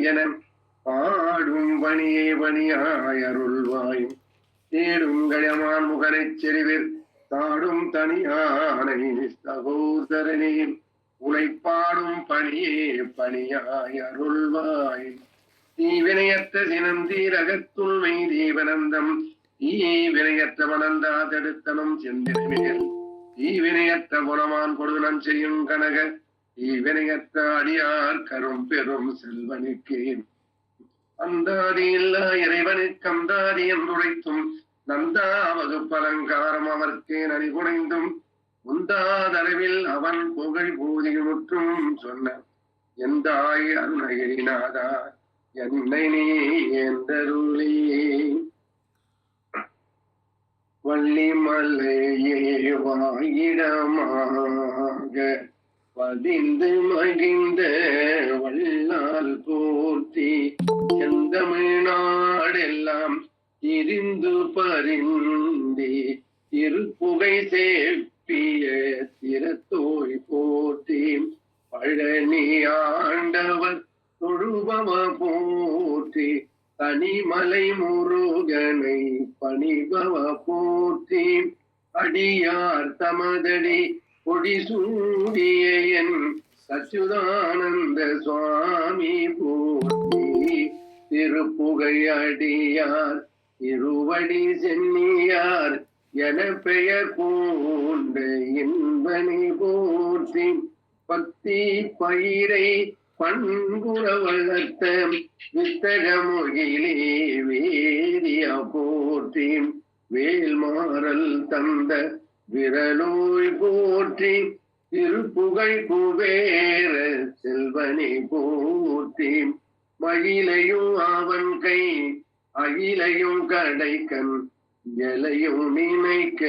என பாடும் பணியே பணியாய் அருள்வாய் தேடும் கயமான் முகனைச் செறிவிர் தாடும் தனியானை சகோதரனே உழைப்பாடும் பணியே பணியாய் அருள்வாய் தீவினையற்ற சினம் தீரகத்துள்மை தீவனந்தம் தீவினையற்ற மனந்தா தடுத்தனும் செந்தினமேல் தீவினையற்ற புலமான் கொடுனம் செய்யும் கனக தீவினையற்ற அடியார் கரும் பெரும் செல்வனுக்கே அந்தாதி இல்லா இறைவனுக்கு அந்தாதி என்றுரைத்தும் நந்தா வகுப்பலங்காரம் அவர்க்கே நனிகுணைந்தும் உந்தாதளவில் அவன் புகழ் பூதியுற்றும் சொன்ன எந்தாய் அருணகிரிநாதா என்னை நீ என்றருளே வள்ளிமலையே வாயிடமாக பதிந்து மகிழ்ந்த வல்லால் போற்றி செந்தமிழ்நாடெல்லாம் திரிந்து பரிந்தி திருப்புகை சேப்பிய திறத்தோய் போற்றி பழனி ஆண்டவர் தொழுபவ போற்றி தனிமலை முருகனை பணிபவ போற்றி அடியார் தமதடி கொடி சூடிய என் சச்சுதானந்த சுவாமி போற்றி திருப்புகை அடியார் திருவடி சென்னியார் என பெயர் பூண்ட இன்பனை போற்றி பக்தி பயிரை பண்புற வளர்த்த வித்தகமுகிலே வேதிய போற்றி வேல்மாறல் தந்த விரலோய் போற்றி திருப்புகை குபேர செல்வனை போற்றி மகிழையும் அவன் கை அகிலையும் கடைக்கண் எலையும் நினைக்க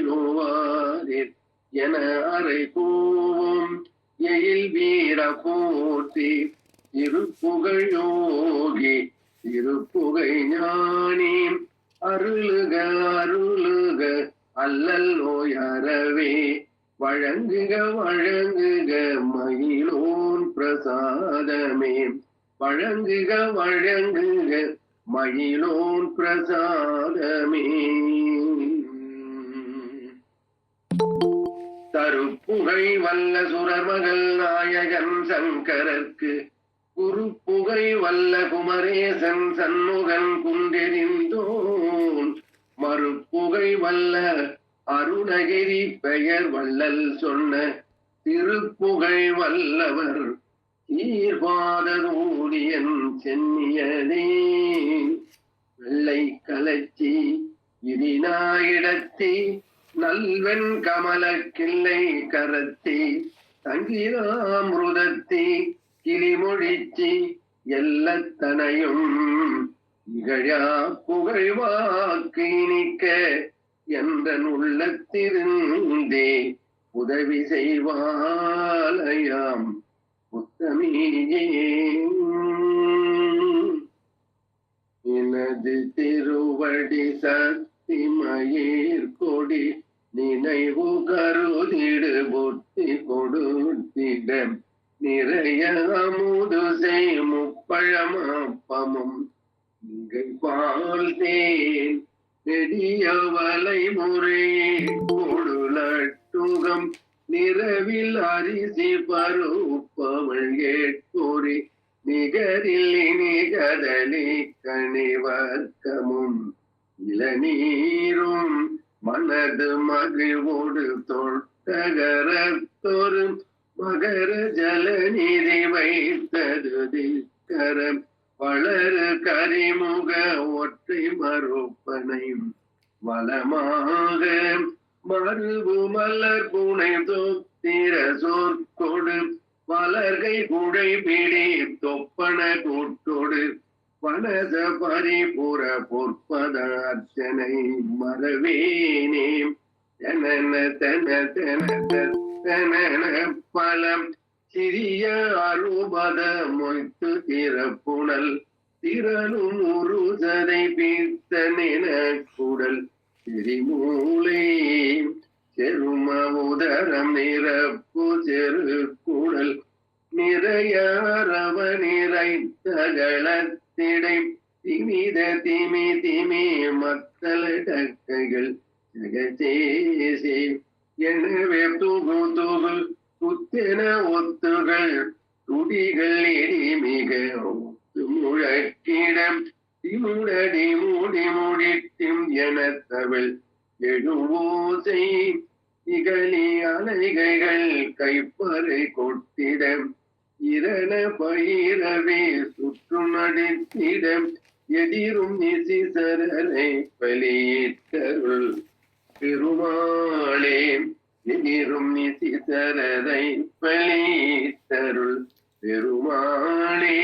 எல்லீரோவாரேர் என அறை கூவும் எயில் வீர போற்றி திருப்புகழ் யோகி திருப்புகை ஞானி அருளுக அருளுக அல்லல் நோய் அறவே வழங்குக வழங்குக மகிழோன் பிரசாதமே வழங்குக வழங்குக மகிழோன் பிரசாதமே தருப்புகை வல்ல சுரமகள் நாயகன் சங்கரர்க்கு குருப்புகை வல்ல குமரேசன் சண்முகன் குன்றெறிந்தோன் மறுப்புகை வல்ல அருணகிரி பெயர் வள்ளல் சொன்ன திருப்புகை வல்லவர் ஈர்பாதூடியன் சென்னியனே வெள்ளை கலச்சி விதினாயிடத்தி நல்வெண் கமல கிள்ளை கரத்தி சங்கீதாமிருதத்தி கிளிமொழிச்சி எல்லத்தனையும் இகழா புகழ்வாக்கு இனிக்க என்றன் உள்ளத்திருந்தே உதவி செய்வாலயாம் உத்தமியே எனது திருவடி சக்தி மயிர் கொடி நினைவு கருதிடு புத்தி கொடுத்திட நிறைய அமுது செய் முப்பழமப்பமும் இங்கை பால் தேன் நெடியவலை முறையே கொடுலட்டுகம் நிறவில் அரிசி பருப்பவள் ஏற்பொறி நிகரில் நிகதலி கனிவர்க்கமும் இளநீரும் மனது மகிழ்வோடு தொட்டகரத்தொரு மகர ஜலநிதி வைத்தது திக்கரம் வளரு கரிமுக ஒற்றை மறுப்பனையும் வளமாக மறுபு மலர் புனை தொத்திர சொற்கொடு வளர்கை குடை பிடி தொப்பன கூட்டோடு வனத பரிபுற பொற்பத அர்ச்சனை மறவேனே தென தென தென தென பலம் சிறிய அறுபத மொய்த்து திறப்புணல் திறனும் உருசதை பீர்த்த நினக்குடல் திரிமூலை செரும உதரம் நிரப்பு செரு குடல் நிறைய அரவணி தகளத்திடை திமித திமி திமி மத்தல டக்கைகள் ஜெகசேசே எனவே துகு துகு துத்தென ஒத்துகள் துடிகள் எரிமிக ஒத்து முழக்கிடம் திமுடடி மூடி முடிக்கும் என தவள் எழுவோசை இகழி அலைகைகள் கைப்பறை கொட்டிடம் இரண பயிரவே சுற்று நடித்திடம் எதிரும் நிசிசரரை பலியிட்டருள் பெருமாளே எதிரும் நிசிசரரை பலியிட்டருள் பெருமாளே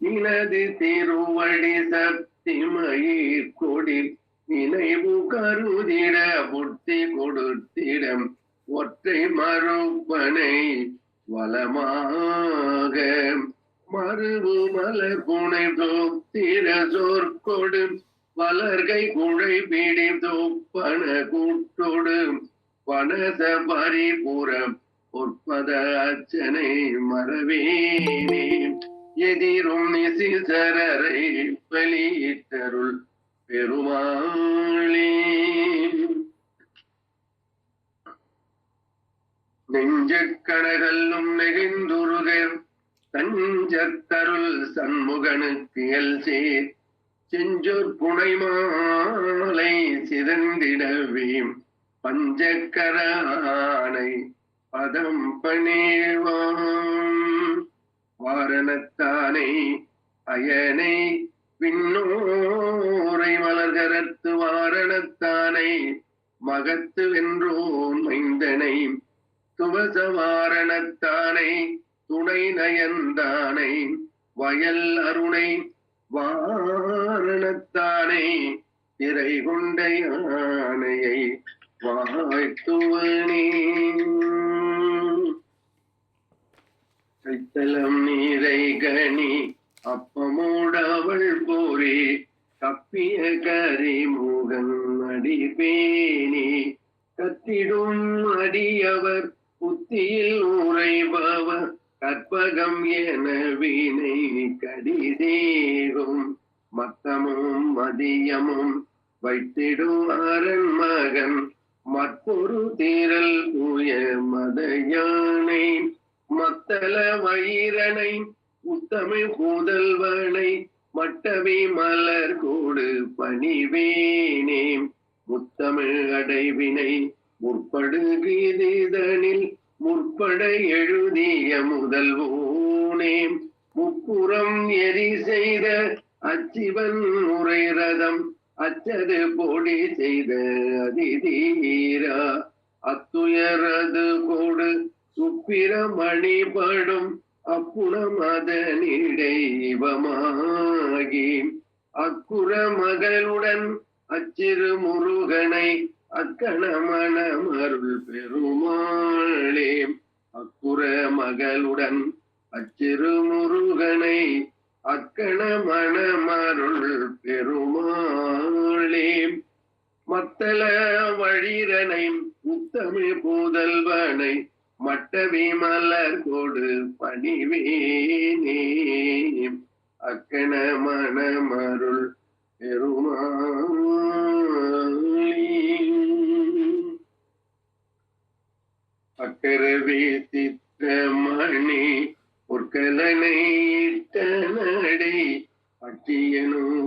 நினது திருவடி சக்தி மயிர் கொடி நினைவு கருதிட புத்தி கொடுத்திடம் ஒற்றை மறுப்பனை வளமாக மறுவு மலர் புனை தோத்திர சொற்கொடு வளர்கை குழை பிடி தோப்பன கூட்டோடு பனச பரிபுறம் பொற்பத அச்சனை மறவேனே எதிரும் நிசிசரரை பலியிட்டருள் பெருமாளே நெஞ்சக்கடகல்லும் நெகிந்துருக தஞ்சத்தருள் சண்முகனுக்கு சேர் செஞ்சொற் புனை மாலை சிறந்திடவே பஞ்சக்கரானை பதம் பணிவாம் வாரணத்தானை அயனை விண்ணோரை மலர்கரத்து வாரணத்தானை மகத்து வென்றோன் மைந்தனை துவசவாரணத்தானை துணை நயந்தானை வயல் அருணை வாரணத்தானை திரை கொண்ட யானையை வாழ்த்துவனே கைத்தலம் நீரை கணி அப்பமோடவள் போரே கப்பிய கரிமுகன் அடிபேனி கத்திடும் அடியவர் புத்தியில் உறைபவர் கற்பகம் என வீணை கடிதேகும் மத்தமும் மதியமும் வைத்திடும் அரண் மகன் மற்றொரு தீரல் தூய மத யானை மத்தல வயிரனை உத்தமிழ் கூதல்வனை மட்டவி மலர் கோடு பணிவேனே முத்தமிழ் அடைவினை முற்படுகிதனில் முற்பட எழுதிய முதல்வோனே முப்புறம் எரி செய்த அச்சிவன் உரை ரதம் அச்சது பொடி செய்த அதிதீரா அத்துயரது கோடு சுப்பிரமணிபடும் அப்புறம் அதனிடைவமாகி அக்குற மகளுடன் அச்சிறு முருகனை அக்கணமணமருள் பெருமாளே அக்குற மகளுடன் அச்சிறு முருகனை அக்கணமணமருள் பெருமாளே மத்தள வழிரனை உத்தமிழ் பூதல்வனை மட்டவி மலர் கொடு பணிவேனே அக்கண மணமருள் பெருமாளே அக்கரவே சித்திரமணி பொற்கலனை நடை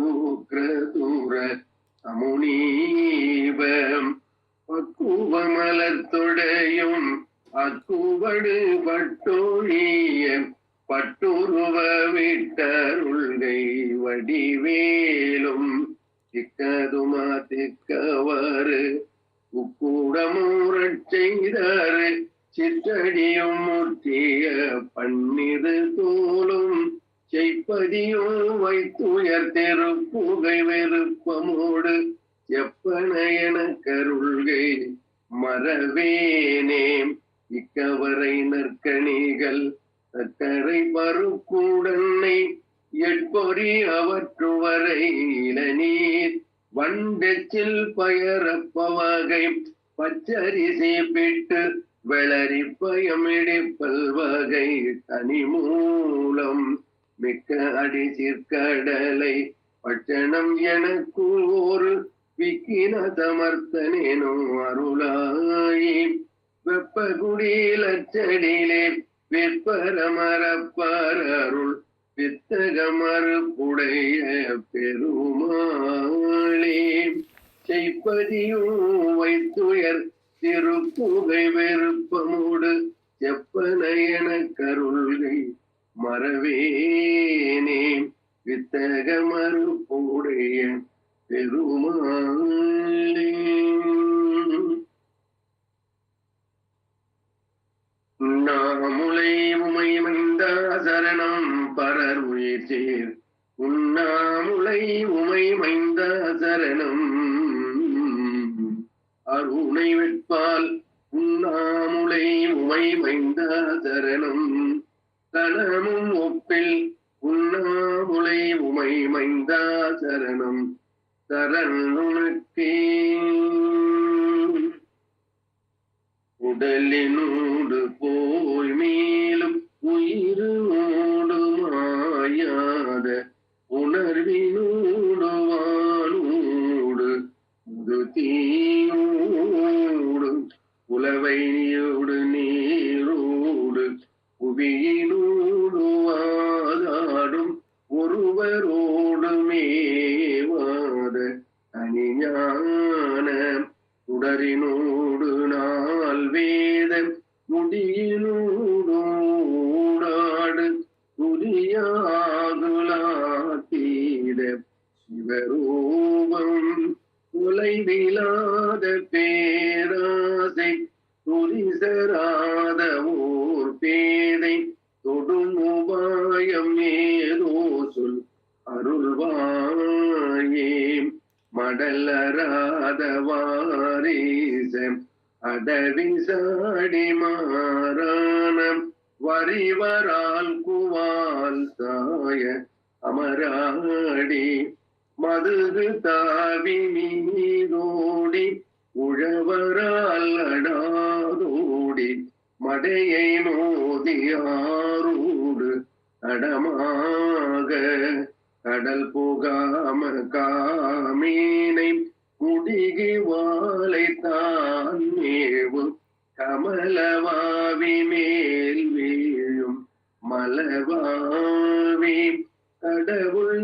பட்டியனூக்ரதூர அமுனீபம் பக்குவ மலர்த்தொடையும் அக்குவடு பட்டொழிய பட்டுருவ விட்டருள்கை வடிவேலும் திக்கதுமா திக்கவாறு உக்கூடமூறச் செய்தாறு சிற்றடியும் முற்றிய பன்னிரு தோலும் செய்ப்பதியும் வைத்துயர் தெருப்புகை வெறுப்பமோடு எப்பனையன கருள்கை மறவேனே இக்கவரை நற்கணிகள் சக்கரை பருப்புடனை எட்பொறி அவற்றுவரை இளநீர் வண்டெச்சில் பயரப்பவகை பச்சரிசி பிட்டு வெளரி பயமிடிப்பல் வகை தனி மூலம் மிக்க மிக்க அடி சிற்கடலை பட்சணம் எனக்கு ஒரு விக்கின சமர்த்தனேனோ அருளாயி வெப்பகுடியிலச்சடிலே விற்பரமரப்பரருள் வித்தகமறுப்புடைய பெருமாளே செய்ப்பதியும் வைத்துயர் திருப்புகை விருப்பமோடு செப்பனையன கருள்கை மறவேனே வித்தக மறுப்புடைய பெருமாளே. உண்ணாமுலை உமை மைந்தா சரணம் பரர் உயிர் சேர் உண்ணாமுலை உமை மைந்தா சரணம் அருணை வெட்பால் உண்ணாமுலை உமை மைந்தா சரணம் தனமும் ஒப்பில் உண்ணாமுலை உமை மைந்தா சரணம் சரணனுக்கே. உடலினோடு போய் மேலும் உயிரோடு மாயாத உணர்வினோடு வானோடு தீயோடு உலவையோடு நீரோடு புவியினோடு வாதாடும் ஒருவரோடு மேவாத அணிஞான உடரினோடு நாள் வேத முடியினோடாடு புதியாகுலாத்தீத சிவரூபம் தொலைவிலாத பேராசை துரிசராத ஓர் பேதை தொடும் உபாயம் ஏதோ சொல் அருள்வாயே மடலராத வாரீசம் அடவிசாடி மாறானம் வரிவரால் குவால் சாய அமராடி மதுகு தாவி மீதோடி உழவரால் அடாதோடி மடையை மோதியாரோடு நடமாக கடல் புகாம காமீனை முடிகி வாழை தான் மேவும் கமலவாவி மேல் வீழும் மலவாவி கடவுள்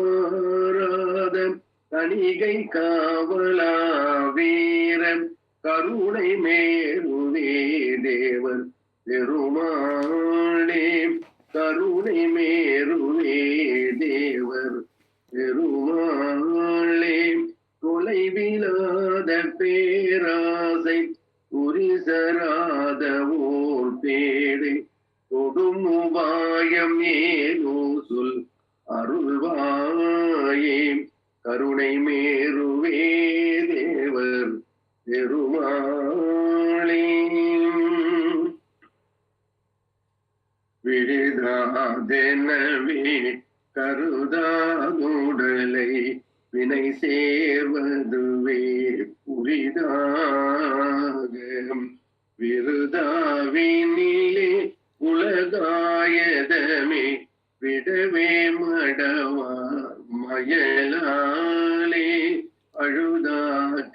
நீலமாறாத கணிகை காவலா வீரம் கருணை மேருவே தேவர் பெருமாளே கருணை மேருவே தேவர் பெருமாளே தொலைவிலாத பேராசை உரிசராத ஓர் பேடை தொடும் உபாயம் ஏனோ சொல் அருள்வாயே கருணை மேருவே தேவர் பெருமாளே. விழுதாதெனவே கருதாதுடலை வினை சேர்வதுவே புரிதாக விருதாவினிலே உலகாயதமே விடவே மடவா மயலாலே அழுதா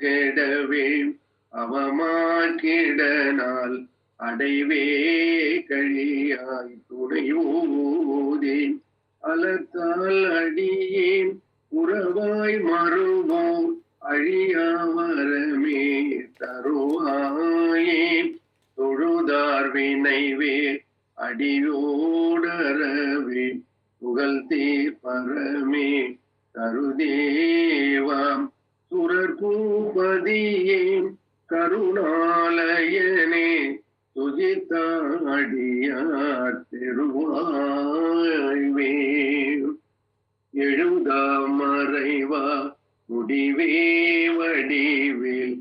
கெடவே அவமாக்கிடனால் அடைவே கழியாய் துணையோதே அலத்தால் அடியேன் உறவாய் மறுவோம் அழியாவரமே தருவாயே தொழுதார் வினைவே அடியோடரவே புகழ் தீர்ப்பரமே தருதேவாம் சுரர் பூபதியே கருணாலயனே துதித்தாடியார் திருவாய்வே எழுதாம் மறைவா முடிவே வடிவில்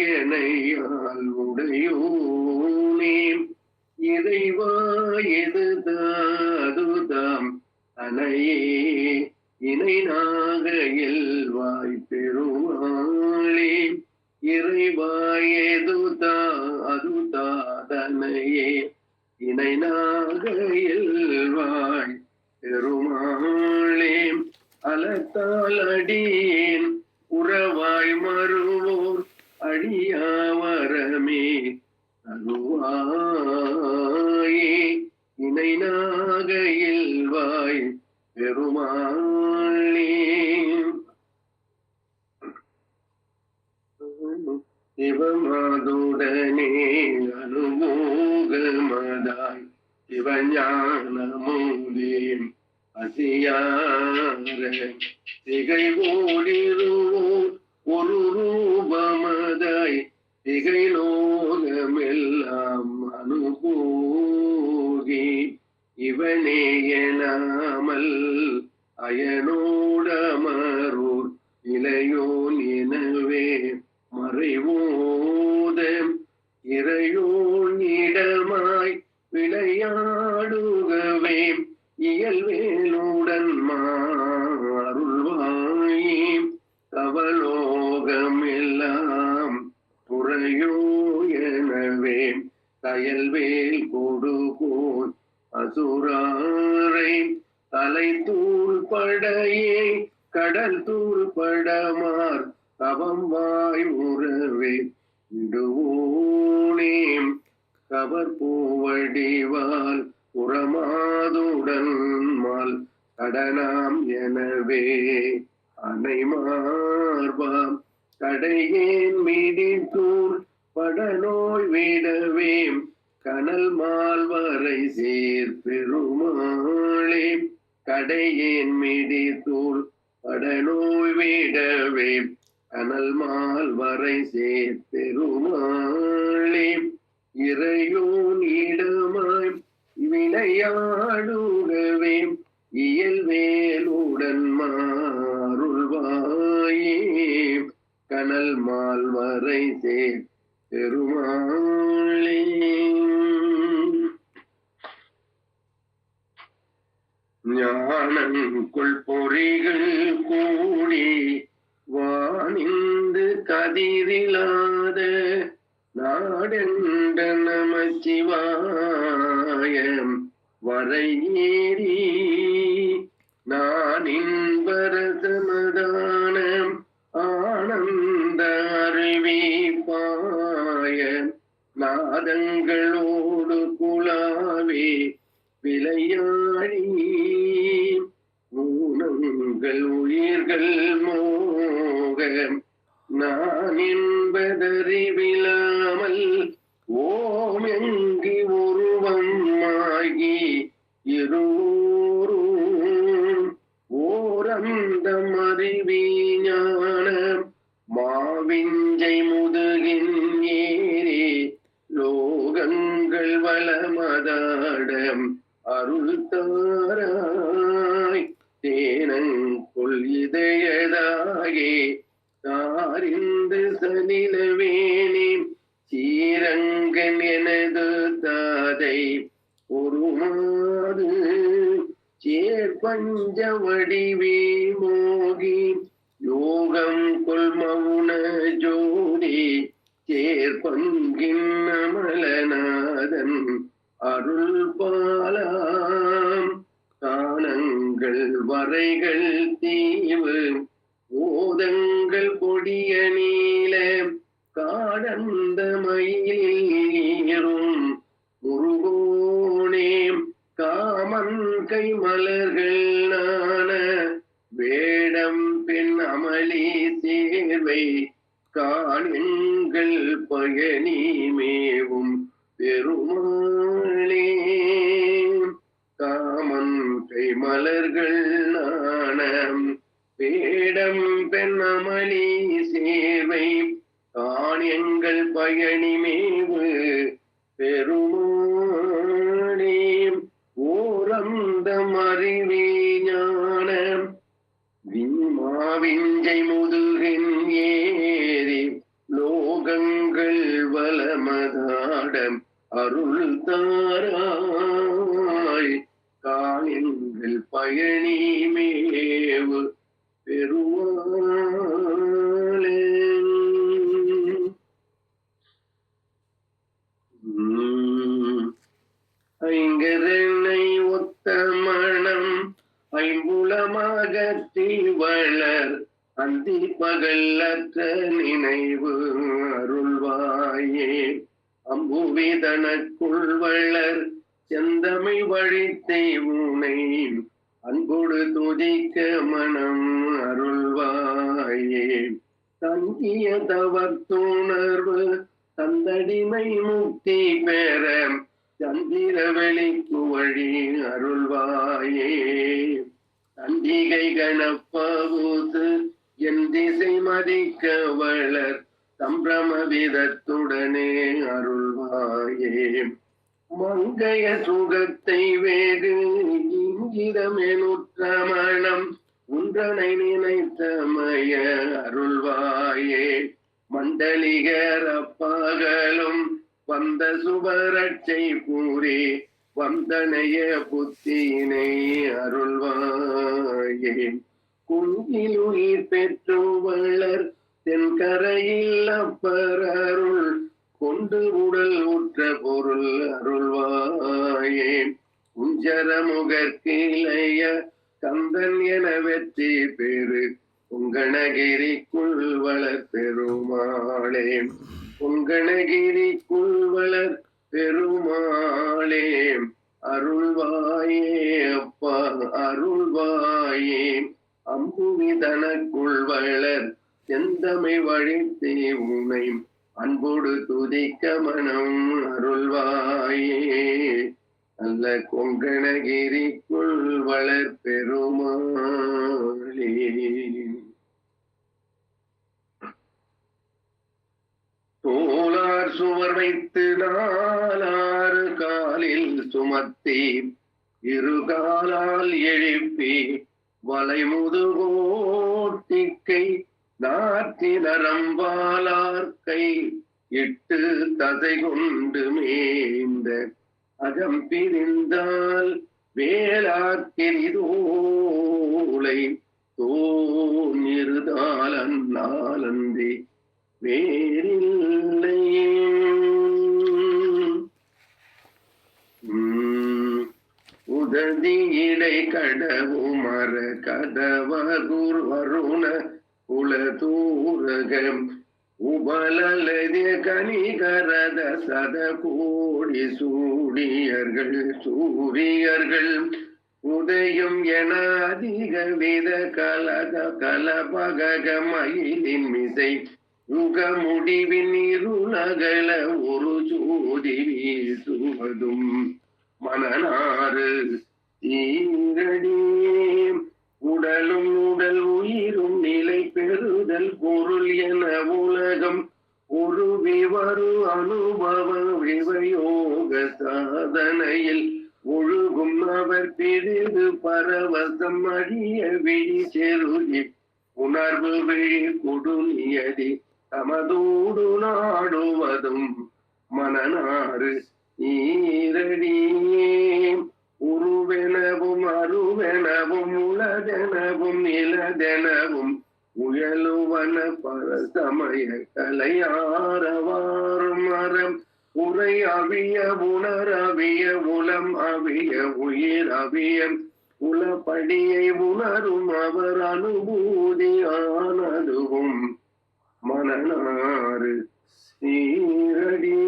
இறைவாயனையால் உடையோனே இறைவா எதுதாதுதாம் அனையே இணை நாகையில் வாய் பெருமாளே இறைவாயதுதா அதுதாதனையே இணை நாகையில் வாய் அல்லால் அடியேன் உறவாய் மறுவோர் அடியாவரமே அருவாயே இணை நாகையில் வாய் பெருமாளே. சிவமாதுடனே அனுமோகமதாய் சிவஞானமுதேம் அசியார திகை ஓடிருவோர் ஒரு ரூபமதாய் திகை லோகமெல்லாம் அனுபோகி இவனே எனாமல் அயனோடமரூர் இளையோன் எனவே மறைவோத இறையோன் இடமாய் விளையாடுகவே இயல்வேலுடன் மாருள்வாயே கவலோகம் எல்லாம் புறையோ எனவே கயல்வேல் கொடுகோல் அசுராரை தலை தூள் படையே கடல் தூள் படமார் கவம் வாய் உறவே விடுவோனேம் கவர் பூவடிவால் உரமாதுடன் மால் கடனாம் எனவே அனை மார்பாம் கடையேன் மீடித்தூர் படநோய் விடவே கனல் மால்வரை சேர் பெருமாளே கடையேன் மீடித்தூர் படநோய் விடவே கனல் மால்வரை சேர் பெருமாளே இறையோன் இடமாய் விளையாடுகவே இயல்வேலுடன் மாருள்வாயே கனல் மால்வரை சேர் பெருமாளே. ஞானங்குள் பொறிகள் கூடி வானிந்து கதிரிலாத நாடெண்ட நமச்சிவாயம் வரை ஏறி நான் இன்பரசமதானம் ஆனந்த அறிவிப்பாய நாதங்களோடு குலாவே விளையாடி ஊனங்கள் உயிர்கள் மோக நான் என்பதறிவிலாமல் ஓம் எங்கி உருவம் ஆகி இருவரும் ஓரந்தம் அறிவி ஞான மாவிஞ்சை முதுகின் ஏறி லோகங்கள் வளமதாடம் அருள் தாராய் தேனங்குள் இதயதாகே தாரிந்து சனிலவேணி சீரங்கன் எனது தாதை ஒருமாறு சேர்பஞ்ச வடிவே மோகி யோகம் கொள்மவுன ஜோடி சேர்பங்கின் அமலநாதன் அருள் பாலாம் காணங்கள் வரைகள் தீவு ஓதங்கள் கொடிய நீல காடந்த மயிலும் முருகோனே காமன் கை மலர்கள் நான வேடம் பெண் அமளி சேர்வை காணுங்கள் பயணி மேவும் பெருமாளே காமன் கை மலர்கள் நான வேடம் பெண் அமளி சேவை காணியங்கள் பயணி மேவு பெருமாளே ஓரந்தம் அறிவே ஞான விஞ்ஞை முதுகின் ஏறி லோகங்கள் வளமதாடம் அருள் தாராய் காணியங்கள் பயணி மேவு பெருமாளே. ஐங்கரனை ஒத்த மனம் ஐம்புலமாக அகற்றி வளர் அந்தி பகல்லற்ற நினைவு அருள்வாயே. அம்புவிதனக்குள் வளர் செந்தமை வழித்தை உனை அன்போடு துதிக்க மனம் அருள்வாயே. தங்கிய தவத்துணர்வு தந்தடிமை முக்தி பெற சந்திர வெளிக்கு வழி அருள்வாயே. தண்டிகை கணப்பவுது என் திசை மதிக்க வளர் சம்பிரமவிதத்துடனே அருள்வாயே. மங்கைய சுகத்தை வேறு இங்கிதமெனுற்ற மனம் உன்றனை நினைத்தமய அருள்வாயே. மண்டலிகர பகலும் வந்த சுபரட்சை கூறி வந்தனைய புத்தியினை அருள்வாயே. குங்கிலுயிர் பெற்று வளர் தென்கரையில் அப்பர் அருள் கொண்டு உடல் உற்ற பொருள் அருள்வாயே. உஞ்சர முகற்கிளைய கந்தன் என வெற்றி பெரு உங்கணகிரிக்குள் வளர் பெருமாளே. உங்கணகிரிக்குள் வளர் பெருமாளே அருள்வாயே அப்பா அருள்வாயே. அம்புவிதனக்குள் வளர் செந்தமை வழித்தே உனை அன்போடு துதிக்க மனம் அருள்வாயே. நல்ல கொங்கணகிரிக்குள் வளர் பெருமாளே. தோளார் சுவர் வைத்து நாலாறு காலில் சுமத்தி இருகாலால் எழுப்பி வளைமுதுகோட்டிக்கை நாத்தி நரம்பாலார்கை இட்டு தசை கொண்டு மேய்ந்த அகம் பிரிந்தால் வேளாக்கிரிதோலை தோன்னிருதால் அந்நாளந்தி வேறில்லை. உததி இடை கடவுமர கதவகுர் வருண குலதூரகம் உபலலதிய கணிகரத சத கோடி சூடியர்கள் சூரியர்கள் உதயம் என அதிக வித கலக கலபக மயிலின் மிசை யுக முடிவின் இருளகல ஒரு ஜோதி வீசுவதும் மனநாறு தீரடி. உடலும் உடல் உயிரும் நிலை பெறுதல் பொருள் என உலகம் ஒரு விவரு அனுபவ விவயோக சாதனையில் ஒழுகும் அவர் பிரிது பரவசம் அழிய விழி செருகி உணர்வு விழி கொடுநியதி தமதோடு நாடுவதும் மனநாறு ஈரடியே. உருவெனவும் அருவெனவும் உளதெனவும் இலதெனவும் உயலுவன பரசமய கலையாரவாறும் மரம் உரை அவிய உணர் அவிய உளம் அவிய உயிர் அவிய உளப்படியை உணரும் அவர் அனுபூதி ஆனதுவும் மனநாறு சீரடி.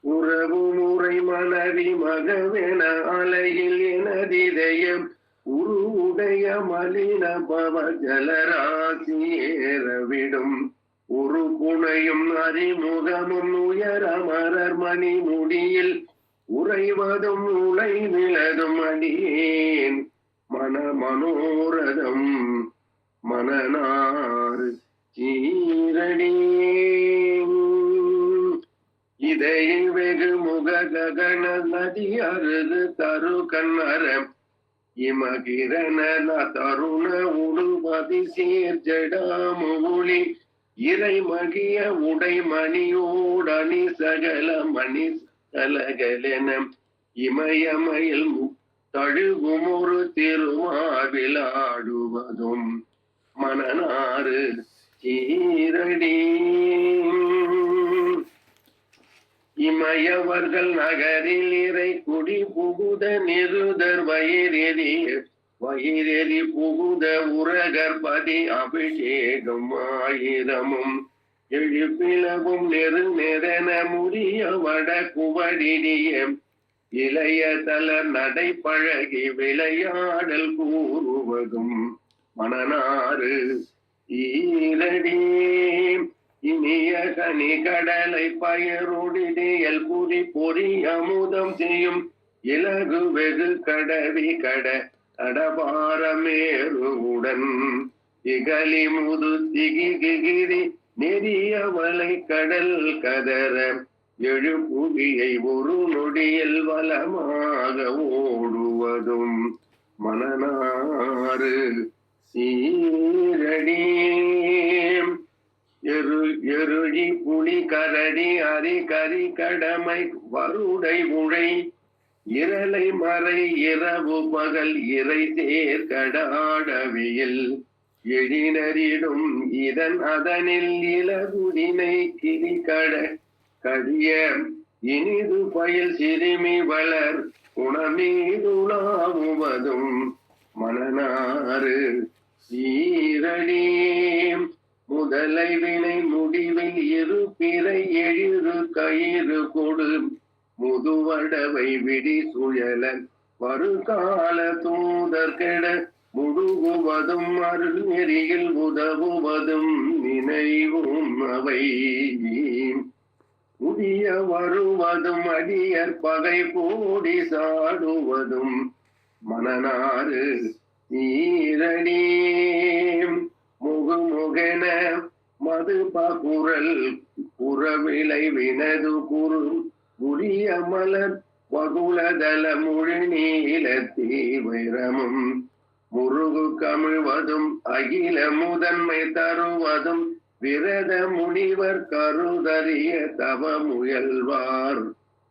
உறவு முறை மனதி மகவென அலையில் எனதிதயம் உருவுடைய மலின பவ ஜலராசி ஏறவிடும் ஒரு புனையும் அறிமுகமும் உயர மலர் மணி முடியில் உறைவதும் உலை விளதும் அடியேன் மன மனோரதம் மனநாறு சீரடி. இதையில் வெகு முக ககன நதி அருது தரு கண்ணரம் இமகிரண தருண உடுபதி சீர் ஜடாமுலி இறை மகிய உடை மணியோடணி சகல மணி சலகலென இமயமயில் தழுகும் ஒரு திருமாவிலாடுவதும் மனநாறு சீரடி. இமயவர்கள் நகரில் இறை குடி புகுத நிருதர் வயிறெறிய வயிறெறி புகுத உரகற்பதி அபிஷேகம் ஆயிரமும் எழுப்பிலவும் நெருநெறென முடிய வட குவடிடிய இளைய தளர் நடை பழகி விளையாடல் கூறுவதும் மணனாறு ஈரடி இனிய கனி கடலை பயருடியல் புரி பொறி அமுதம் செய்யும் இலகு வெகு கடவி கடபாரமேறுவுடன் இகலி முது திகிகிரி நெறியவளை கடல் கதற எழுப்புவியை ஒரு நொடியில் வலமாக ஓடுவதும் மணனாறு சீரடி எருழி புலி கரடி அரி கரி கடமை வருடை உழை இரலை மறை இரவு பகல் இறை சேர்கடாடவியில் எழினரிடும் இதன் அதனில் இலகுடினை கிரிகட கடிய இனிது பயில் சிறுமி வளர் குணமீதுலாவுவதும் மணனாறு சீரடி முதலை வினை முடிவில் இரு பிறை எழுது கயிறு கொடு முதுவடவை விடி சுழல வருகால தூதர் கெட முழுகுவதும் அருள் நெறியில் உதவுவதும் நினைவும் அவை புதிய வருவதும் அடியர் பகை போடி சாடுவதும் மணனாறு சீரடி முகுமுகென மது பகுரல் புறவிளை வினது குறு உரிய மலர் வகுளதல மொழி நீல தீவிரமும் முருகு கமிழ்வதும் அகில முதன்மை தருவதும் விரத முனிவர் கருதறிய தவ முயல்வார்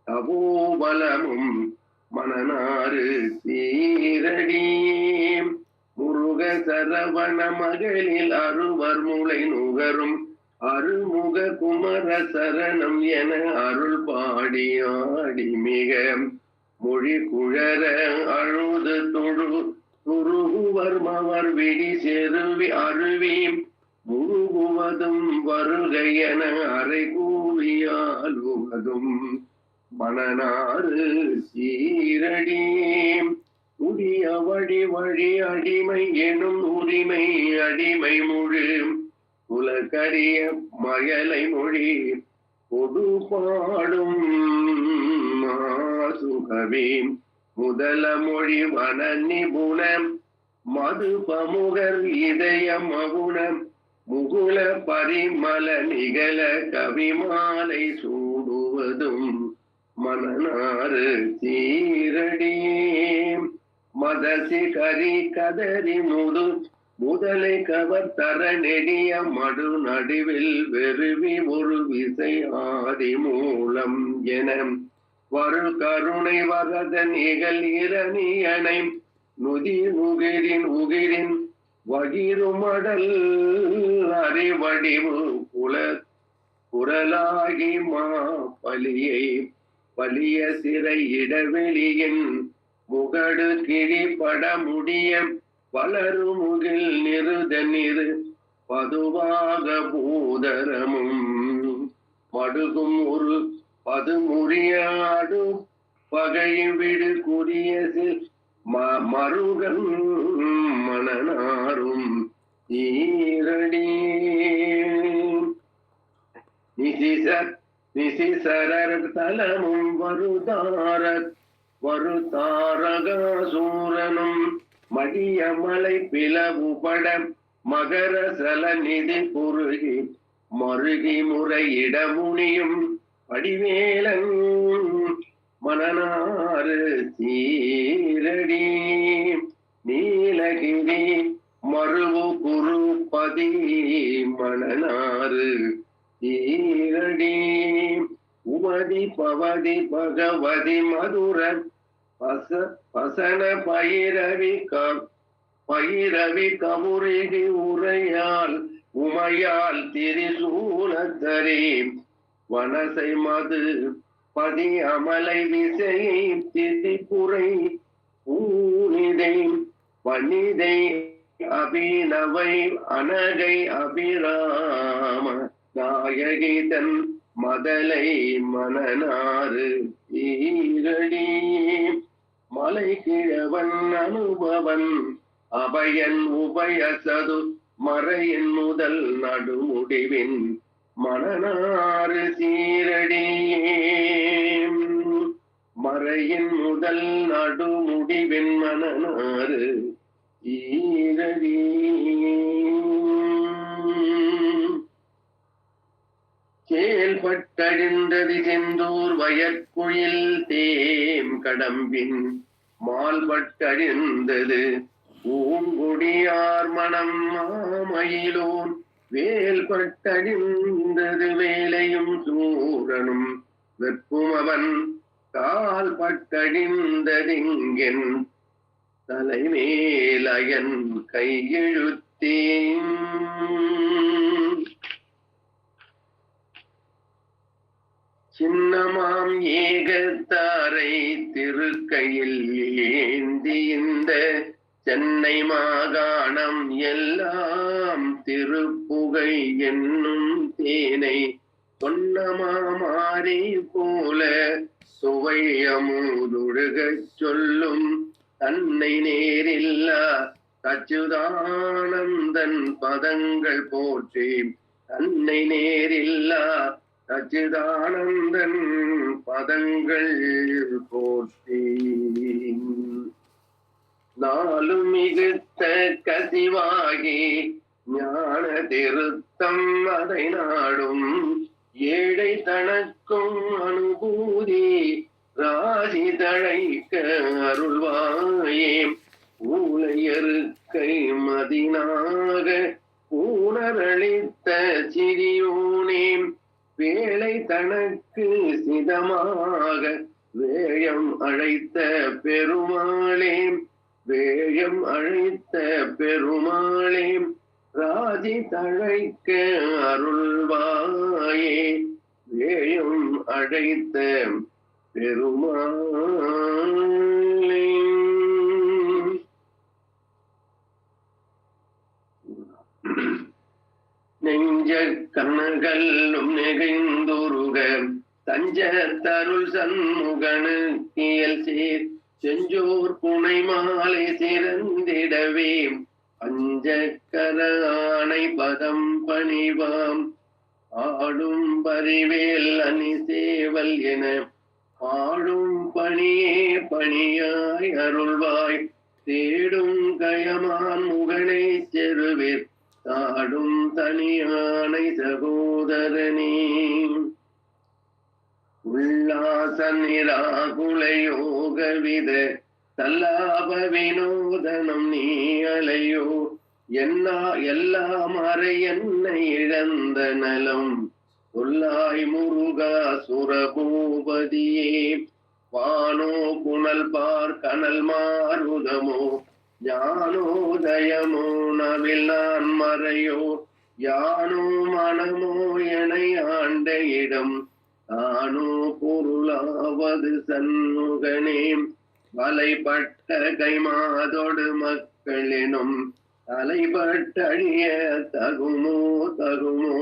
தவோபலமும் மணனாறு சீரடி முருக சரவண மகளில் அருவர் முளை நுகரும் அருமுக குமர சரணம் என அருள் பாடி ஆடி மிக மொழி குழற அழுது துருகுவர் மவர் விடி செருவி அருவி முருகுவதும் வருகை என அறை கூவியாலுவதும் மணனாறு சீரடி உடைய வழி வழி அடிமை எனும் உரிமை அடிமை முழு உலகரிய மயலை மொழி பொது பாடும் சுகவி முதல மொழி வன நிபுணம் மது பமுகர் இதய மகுணம் முகுல பரிமல நிகழ கவிமாலை சூடுவதும் மணனாறு சீரடி மதசி கரி கதறி முதலை கவர் தர நெடிய மடு நடுவில் வெறுவி ஒரு விசை ஆதி மூலம் என வரு கருணை வரதன் இகல் இரணியனை நுதி உகிரின் வகிருமடல் அறிவடிவு குரலாகி மா பலிய சிறை இடவெளியின் முகடு கிழி பட முடிய வளருமுகில் நிருதனிரு பதுவாக பூதரமும் மடுகும் ஒரு பதுமுறியாடு பகை விடு குறியசில் மருகன் மணனாரும் ஈரடி நிசிசரர் தலமும் வருதாரகாசூரனும் மடிய மலை பிளவு பட மகர சல நிதி குறுகி மருகி முறையிட முனியும் படிவேலன் மணனாறு சீரடி நீலகிரி மருவு குருபதி மணனாறு சீரடி உமதி பவதி பகவதி மதுர பசன பயிரவி கமுருகி உரையால் உமையால் திரிசூலத்தரே வனசை மது பதி அமலை விசையை திதிபுரை பூனிதை வனிதை அபிநவை அனகை அபிராம நாயகி தன் மதலை மனநாறு ஈரடி மலை கிழவன் அனுபவன் அபயன் உபயசது மறையின் முதல் நடுமுடிவின் மனநாறு சீரடியே மறையின் முதல் நடுமுடிவின் மனநாறு ஈரடி செயல்பட்டழிந்தது செந்தூர் வயற்குயில் தேம் கடம்பின் மால்பட்டழிந்தது பூங்குடியார் மனம் மாமயிலோன் வேல்பட்டழிந்தது வேலையும் சூரனும் வெப்பும் அவன் கால் பட்டழிந்ததிங்கென் தலைமேலயன் கையெழுத்தேன் சின்னமாம் ஏகத்தாரை திருக்கையில் ஏந்தி இந்த சென்னை மாகாணம் எல்லாம் திருப்புகை என்னும் தேனை சொன்னமாமாரி போல சுவையமுதுழுகச் சொல்லும் தன்னை நேரில்லா அச்சுதானந்தன் பதங்கள் போற்றி தன்னை நேரில்லா அச்சுதானந்தன் பதங்கள் போற்றி நாளும் மிகுத்த கசிவாகி ஞான திருத்தம் அதை நாடும் ஏழை தனக்கும் அனுபூதி ராசி தழைக்க அருள்வாயே ஊழையருக்கை மதினாக ஊனரளித்த சிறியோனே வேலை தனக்கு சிதமாக வேயம் அழைத்த பெருமாளே வேயம் அழைத்த பெருமாளே ராஜி தழைக்க அருள்வாயே வேயம் அழைத்த பெருமாளே நெஞ்ச கண்ணகல்லும் நெகிழ்ந்துருக தஞ்ச தருள் சண்முகனுக்கியல் சேர் செஞ்சோர் புனை மாலை சிறந்திடவே பஞ்சக்கர ஆணை பதம் பணிவாம் ஆடும் பரிவேல் அணி சேவல் என பாடும் பணியே பணியாய் அருள்வாய் தேடும் கயமான் முகனை செருவிற் தாடும் தனியானை சகோதரனே உல்லாச நிராகுலயோக வித தல்லாப வினோதனம் நீ அலையோ எல்லாம் அறை என்னை இழந்த நலம் சொல்லாய் முருகா சுரபூபதியே வானோ புனல் பார் கனல் மாருதமோ ஞானோதயமோ நவில் நான் மறையோ யானோ மனமோ என ஆண்ட இடம் தானோ பொருளாவது சண்முகனே வலைப்பட்ட கைமாதொடு மக்களினும் தலைப்பட்டழிய தகுமோ தகுமோ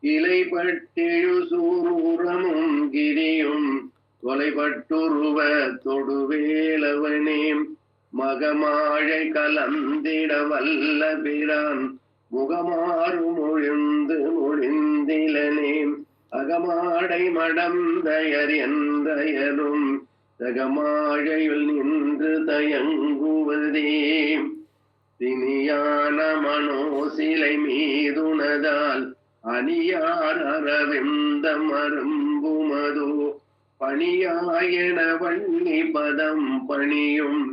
இலைப்பட்டெழு சூரமும் கிரியும் தொலைப்பட்டுருவ தொடுவேலவனே மகமாழை கலந்திட வல்ல பிரான் முகமாறு மொழிந்து மொழிந்திலனே அகமாடை மடந்தயர் என்றயரும் தகமாழையுள் நின்று தயங்குவதே தினியான மனோ சிலை மீதுனதால் அணியார் அரவிந்த மரும்புமதோ பணியாயன வள்ளி பதம் பணியும்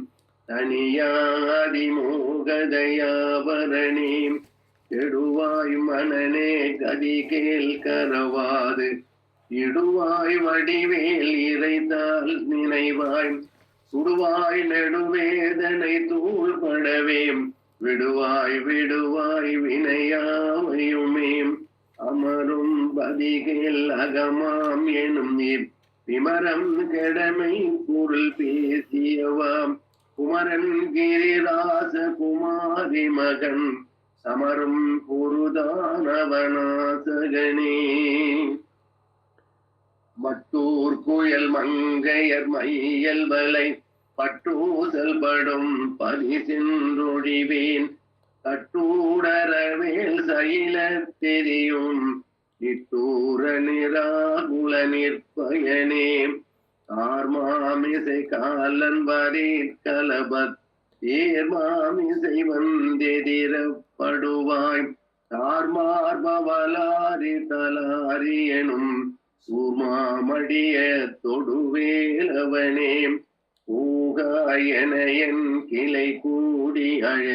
தனியாதி மோகதயாவரணே கெடுவாய் மனனே கதி கேள் கரவாது இடுவாய் வடிவேல் இறைத்தால் நினைவாய் சுடுவாய் நெடுவேதனை தூள்படவே விடுவாய் விடுவாய் வினையாவையுமே அமரும் பதிகேல் அகமாம் எனும் விமரம் கெடமை பொருள் பேசியவாம் குமரன் கிரிராச குமாரி மகன் சமரும் பொருதானவனாசகனே. மட்டூர் குயல் மங்கையர் மையல் வலை பட்டூசல் படும் பரிசென்றொழிவேன் கட்டூடரவேல் சைல தெரியும் இட்டூர நிராகுல நிற்பயனே. கார்மாமிசை காலன் வரே கலபத் ஏர்மாமிசை வந்தெதிரப்படுவாய் தார்மார்பவலாரி தலாரி எனும் சூமாமடிய தொடுவேலவனே. பூகாயன என் கிளை கூடி அழ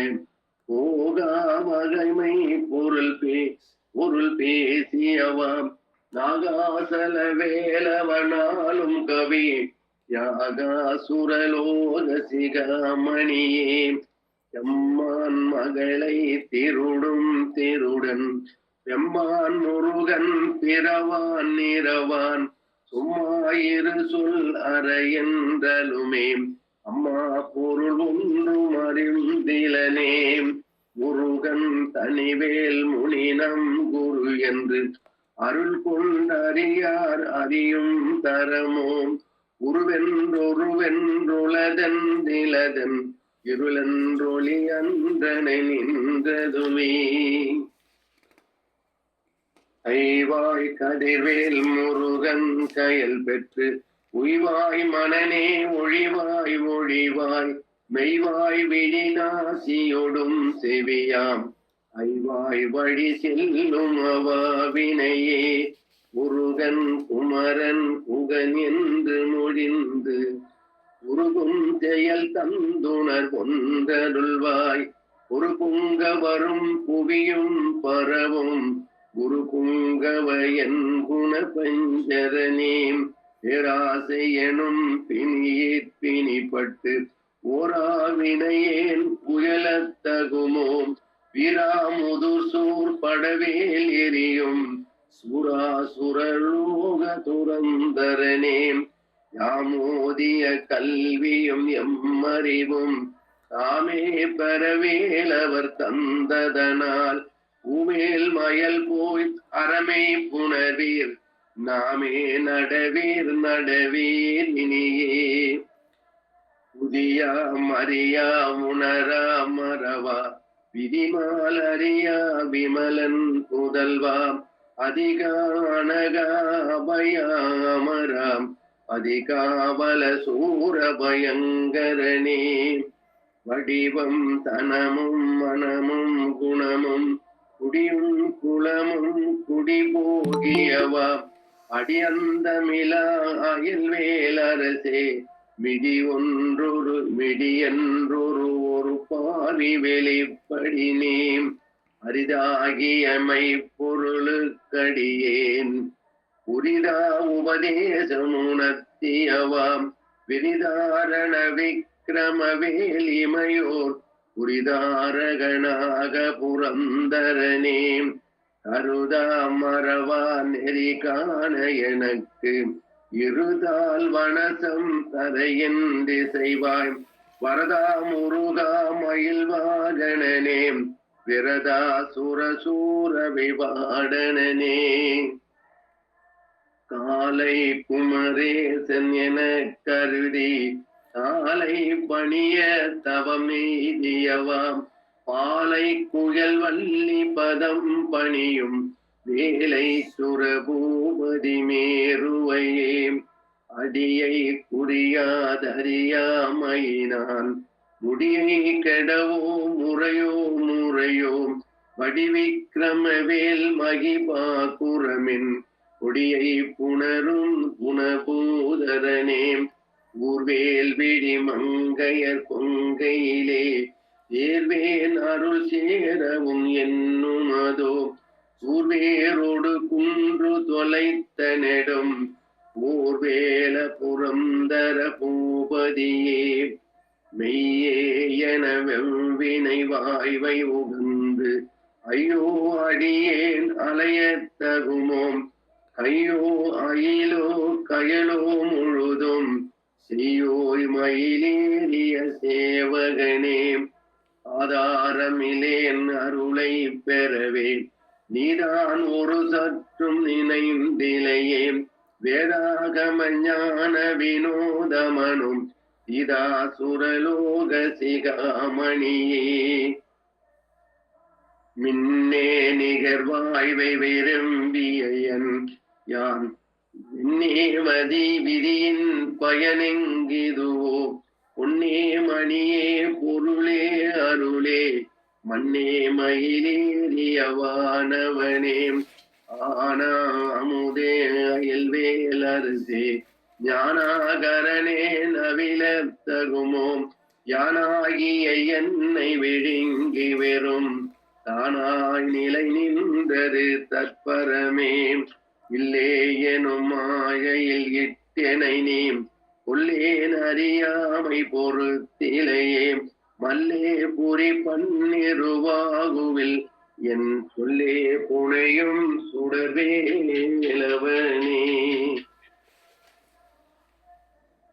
போகா வகைமை பொருள் பேசியவாம் நாகாசல வேலவனாலும் கவி யாகாசுரலோக சிகாமணியே. எம்மான் மகளை திருடும் திருடன் எம்மான் முருகன் பிறவான் நிறவான் சும்மாயிரு சொல் அறையென்றலுமே. அம்மா பொருள் ஒன்றும் அறிந்திலனே. முருகன் தனிவேல் முனினம் குரு என்று அருள் கொண்டறியார் அறியும் தரமோ. உருவென்றொருவென்றுளதன் நிலதன் இருளென்றொளி அன்றனை நின்றதுமே. ஐவாய் கதிர்வேல் முருகன் கயல் பெற்று உய்வாய் மனனே ஒழிவாய் ஒழிவாய் மெய்வாய் விழிநாசியொடும் செவியாம் ஐவாய் வழி செல்லும் அவாவினையே. முருகன் குமரன் புகன் என்று மொழிந்து உருகும் செயல் தந்துணர் கொண்டருள்வாய். ஒரு புங்க வரும் புவியும் பரவும் குரு புங்கவயன் குண பஞ்சரனே. பேராசை எனும் பிணியேற் பிணிப்பட்டு ஓராவினையேன் உயலத்தகுமோ. வீராமுதுர் சூர் படவேல் எரியும் சூராசுரலோக துரந்தரனே. யாமோதிய கல்வியும் எம்மறிவும் தாமே பெறவேலவர் தந்ததனால் பூமேல் மயல் போய் அறமே புணர்வீர் நாமே நடவீர் நடவீர் இனியே. புதியா மரியா உணரா மறவா விதிமாலறியா விமலன் புதல்வா அதிகானகாபயாமராம் அதிகாவல சூர பயங்கரனே. வடிவம் தனமும் மனமும் குணமும் குடியும் குளமும் குடி போகியவா அடியந்தமிழா அயல் வேலரசே. மிடியன்றொரு ஒரு பாவி வெளிப்படினேம் அரிதாகியமை பொருளுக்கடியேன் உரிதா உபதேசமுணர்த்தியவாம் விரிதாரண விக்கிரம வேலிமையோர் புரிதாரகனாக புரந்தரனே. கருதா மறவா நெறி காண எனக்கு இருதால் வனசம் தரையின் திசைவாய் வரதா முருகா மயில் வாகனனே விரதா சுரசூர விவாடனனே. காலை குமரேசன் என கருதி காலை பணிய தவமெய்தியவாம் பாலை குயல் வள்ளி பதம் பணியும் வேலை சுரபூபதி மேருவையே. அடியை குறியாதறியாமையினான் முடியை கெடவோ முறையோ வடிவிக்கிரமவேல் மகிபா குரமின் கொடியை புணரும் குணபூதரனே. ஊர்வேல் விழி மங்கையர் கொங்கையிலே ஏர்வேன் அருள் சேரவும் என்னும் அதோ. ஊர்வேரோடு குன்று தொலைத்த நெடும் ஊர்வேல புரந்தர பூபதியே. மெய்யே என வெவ்வினை வாய்வை உகந்து ஐயோ அடியேன் அலையத்தகுமோம். கையோ அயிலோ கயலோ முழுதும் செய்யோய் மயிலேறிய சேவ ஆதரனே ஆதாரமிலேன் அருளை பெறவே நீதான் ஒரு சற்றும் நினைந்திலையே வேதாகம ஞான வினோதமனும் இதா சுரலோக சிகாமணியே மின்னே நிகர் வாழ்வை விரும்பியன் யான் மதி விதியின் பயனெங்கிதுவோ பொன்னே மணியே பொருளே அருளே மண்ணே மயிலேறியவானவனே ஆனா அமுதே அயல்வேலரசே ஞானாகரனே நவில தகுமோ யானாகிய என்னை விழுங்கி வெறும் தானாய் நிலை நின்றது தற்பரமே இல்லே எனும் மாயையில் இட்டெனை நீ உள்ளேன் அறியாமை பொறுத்திலையே மல்லே புரி பன்னிருவாகுவில் என் சொல்லே புனையும் சுடர்வேலவனே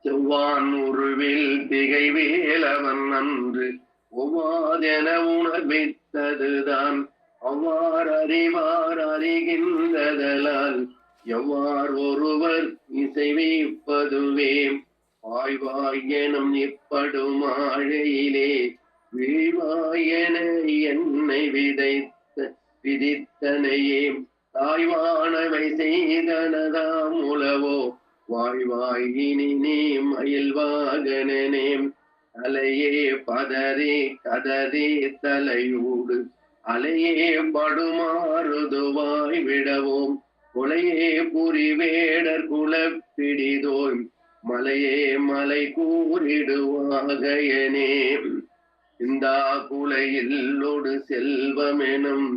செவ்வான் உருவில் திகை வேலவன் அன்று ஒவ்வாதென உணர்வித்ததுதான் அவ்வாறு அறிவார் அறிகின்றதலால் எவ்வாறு ஒருவர் இசைவிப்பதுவே வாய்வாய் எனும் இப்படுமாழையிலே விழிவாயென என்னை விதித்தனையே தாய்வானவை செய்தனதாம் உளவோ வாய்வாய் இனி நீ மயில்வாகனே அலையே பதறி கதறி தலையூடு அலையே படுமாறுதுவாய் விடவோம் கொலையே புரி வேடர் குலப்பிடிதோய் மலையே மலை கூறிடுவாகையனே இந்தா குலையில்லொடு செல்வமெனும்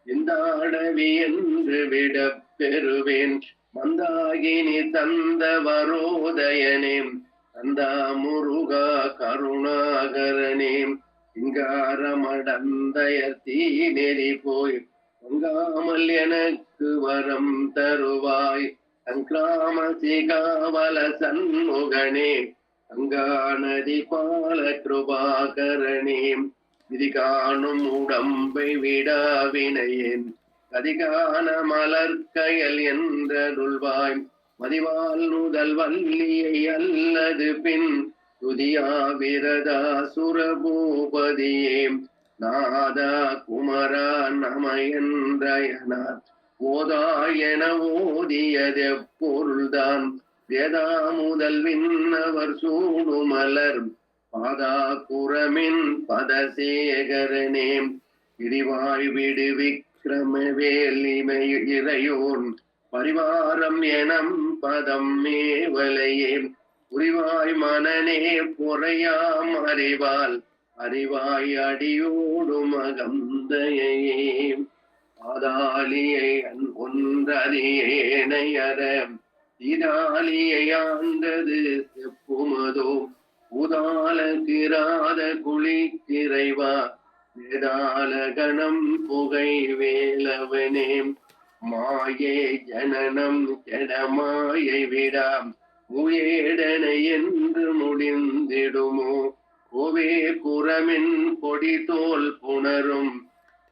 இந்த அடவி என்று விட பெறுவேன் மந்தாகினி தந்த வரோதயனே தந்தா முருகா கருணாகரனே சிங்காரமடந்தயர் தீ நெறி போய் பொங்காமல் எனக்கு வரம் தருவாய் சங்கிராம சிகாவல சண்முகனே கங்கா நதி பால கிருபாகரனே விதி காணும் உடம்பை விடாவினையேன் கதிகான மலர்கயல் என்றருள்வாய் மதிவால் நுதல் வள்ளியை அல்லது பின் துதியா விரதா சுரபூபதியே நாதா குமரா நமயன்றயனார் ஓதாயன ஓதியது பொருள்தான் வேதா முதல் விண்ணவர் சூடுமலர் பாதா குரமின் பதசேகரனே இடிவாய் விடு விக்ரமவேல் இறையோன் பரிவாரம் எனம் பதம் மேவலையே புரிவாய் மனநே பொறையாம் அறிவால் அறிவாய் அடியோடு மகந்தையே ஆதாலியை ஒன்றறியேனை அற இதாலியை ஆண்டது செப்புமதோ உதால கிராத குளிக்கிறைவா வேதால கணம் புகை வேலவனே மாயே ஜனனம் கெடமாயை விடாம் உயேடன என்று முடிந்திடுமோ கோவே குரமின் கொடி தோல் புணரும்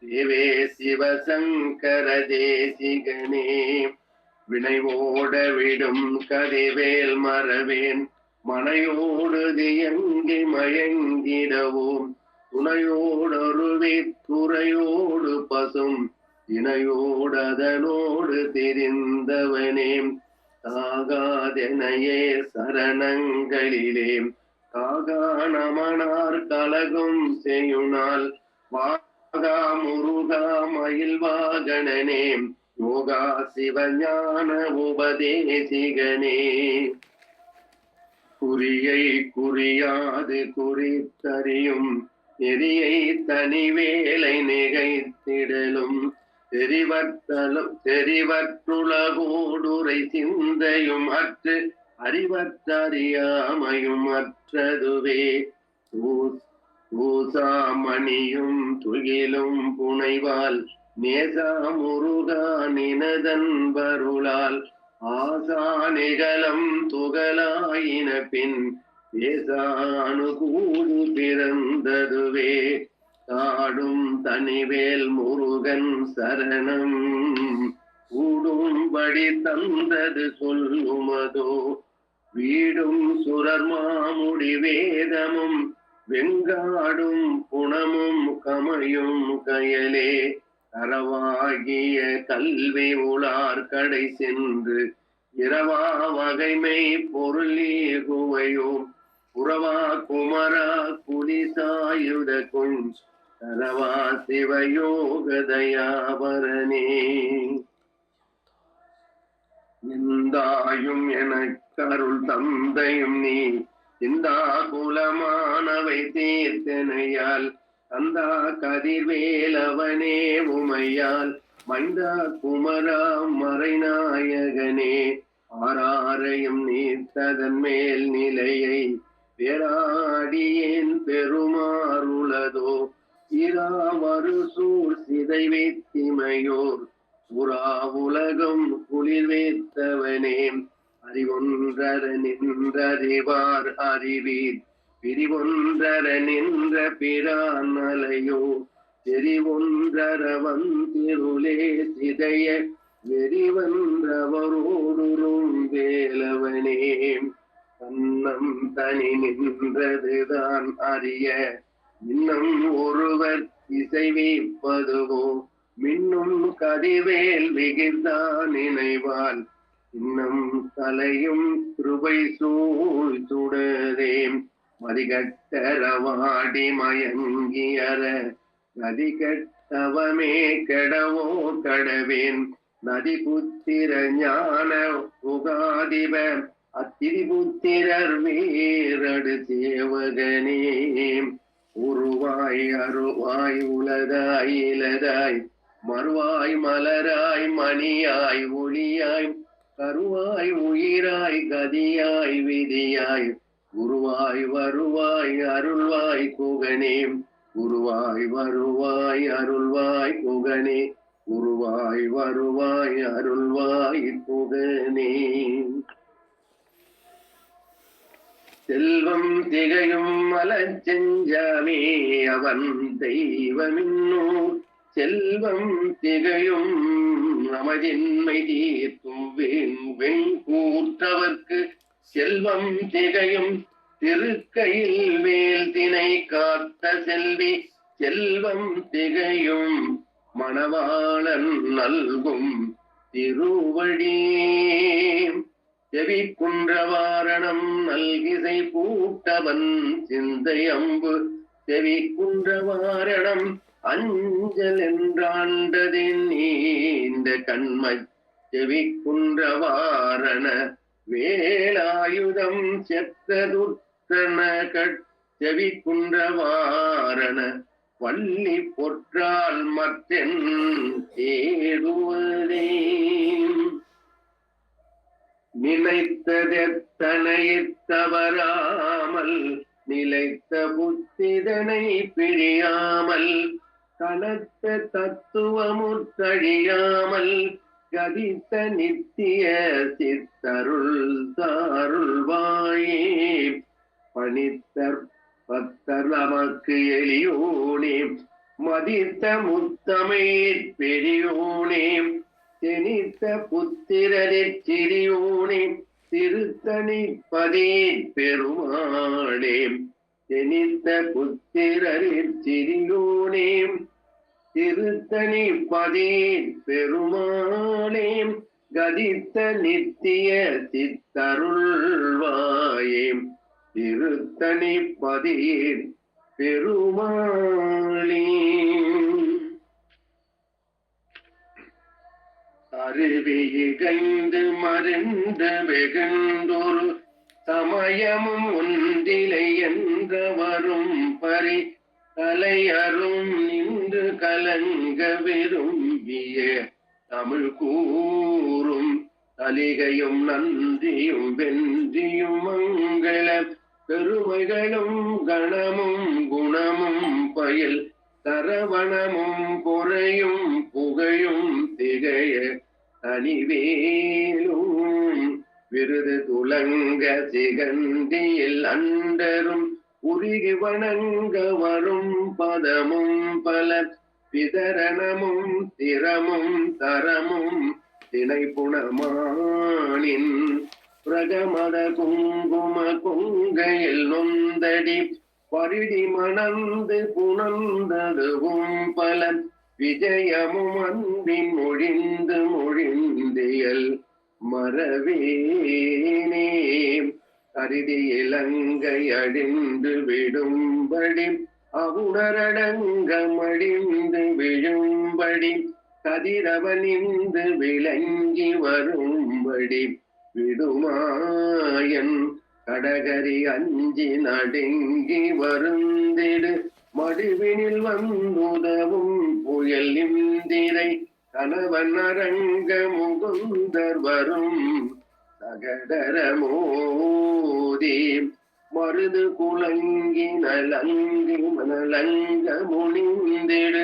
தேவே சிவசங்கர தேசிகனே வினைவோட விடும் கதிவேல் மறவேன் மனையோடு தியங்கி மயங்கிடவோம் துணையோடொருவே துறையோடு பசும் இணையோடு அதனோடு தெரிந்தவனே தாகாதெனையே சரணங்களிலே காகாணமனார் கலகும் செய்யுனால் வாகா முருகா மயில்வாகனனே யோகா சிவஞான உபதேசிகனே குறியை குறியாது குறித்தறியும் நெறியை தனிவேலை நிகைத்திடலும் தெரிவற்றுலகோடுரை சிந்தையும் அற்று அறிவற்றறியாமையும் அற்றதுவே ஊசாமணியும் துகிலும் புனைவால் நேசா முருகா நினதன் வருளால் ஆசா நிகழம் துகளாயின பின் பேசானுகூடு பிறந்ததுவே காடும் தனிவேல் முருகன் சரணம் கூடும்படி தந்தது சொல்லுமதோ வீடும் சுரர்மாமுடி வேதமும் வெங்காடும் புணமும் கமையும் கயலே அறவாகிய கல்வி உளார் கடை சென்று இரவா வகைமை பொருளே குவையோ புறவா குமரா குடிசாயுத கொஞ்ச தரவா சிவயோகதயாபரணே இந்தாயும் எனக்கருள் தந்தையும் நீ இந்தா குலமானவை தீர்த்தனையால் தந்தா கதிர்வேலவனே உமையால் மைந்தா குமரா மறைநாயகனே ஆறாரையும் நீர்த்ததன் மேல் நிலையை பேராடியேன் பெருமாறுளதோ இராவரு சூர் சிதைவேத்திமையோர் புறா உலகம் குளிர்வேத்தவனே அறிவொன்றர நின்றறிவார் அறிவீர் பிரிவொன்றர நின்ற பிரான் அலையோ தெரிவொன்றர வந்திருளே சிதைய வெறிவன்றவரோடுரும் வேலவனே தன்னம் தனி நின்றதுதான் அறிய இன்னும் ஒருவர் இசைவிப்பதுவோ மின்னும் கதிவேல் விகிர்தான் நினைவால் இன்னும் தலையும் கிருபை சூழ் சுடரே மதிகட்டரவாடி மயங்கியற நதிகட்டவமே கெடவோ கடவேன் நதி புத்திர ஞான உகாதிப அத்திரிபுத்திரர் வீரடு சேவகனே உருவாய் அருவாய் உலதாய் இலதாய் மறுவாய் மலராய் மணியாய் ஒளியாய் கருவாய் உயிராய் கதியாய் விதியாய் குருவாய் வருவாய் அருள்வாய் குகனே குருவாய் வருவாய் அருள்வாய் குகனே குருவாய் வருவாய் அருள்வாய் குகனே செல்வம் திகையும் மலச்செஞ்சாமே அவன் தெய்வமின்னூர் செல்வம் திகையும் நமதின்மை தீர்க்கும் வெண்கூற்றவர்க்கு செல்வம் திகையும் திருக்கையில் வேல் திணை காத்த செல்வி செல்வம் திகையும் மணவாளன் நல்கும் திருவடி செவி குன்றவாரணம் நல்கிசை பூட்டவன் சிந்தை அம்பு செவி குன்றவாரணம் அஞ்சல் என்றாண்டதின் நீண்ட கண்மை செவி குன்றவாரண வேலாயுதம் செத்ததுற்றன செவி குன்றவாரண வள்ளி பொற்றால் மற்றென் தேடுவதே நினைத்ததெத்தனைத்தவராமல் நிலைத்த புத்திதனை பிரியாமல் கனத்த தத்துவமுற்றழியாமல் கதித்த நித்திய சித்தருள் தாருள்வாயே பணித்தற் பத்தர் நமக்கு எளியோனே மதித்த முத்தமையற் பெரியோனே தெனித்த புத்திரரிற் சிறியோனே திருத்தணி பதே பெருமாளே தெனித்த புத்திரரிற் சிறியோனே திருத்தணி பதே பெருமாளே கதித்த நித்திய சித்தருள்வாயே திருத்தணி பதே பெருமாளே அருவியிகந்து மருந்த வெகுண்டொரு சமயமும் ஒன்றிலை என்றவரும் பரி தலையரும் நின்று கலங்க விரும்பிய தமிழ் கூறும் தலிகையும் நன்றியும் வென்றியும் மங்கள பெருமைகளும் கணமும் குணமும் பயில் தரவணமும் பொறையும் புகையும் திகைய தனிவேலும் விருது துலங்க சிகந்தியில் அண்டரும் உருகி வணங்க வரும் பதமும் பல விதரணமும் திறமும் தரமும் திணைப்புணமானின் பிரகமத குங்கும கொங்கையில் நொந்தடி பரிதி மணந்து புணர்ந்ததுவும் பல விஜயமும் அன்பின் மொழிந்து மொழிந்தியல் மறவேனே கருதி இலங்கை அடிந்து விடும்படி அவுணரடங்க மடிந்து விழும்படி கதிரவனிந்து விளங்கி வரும்படி விடுமாயன் கடகரி அஞ்சி நடுங்கி வருந்திடு மடுவினில் வந்துதவும் புயல் இந்திரை கணவன் அரங்க முகுந்தர் வரும் சகடர மோதி மருது குலங்கி நலங்கி மனலங்க முனிந்திடு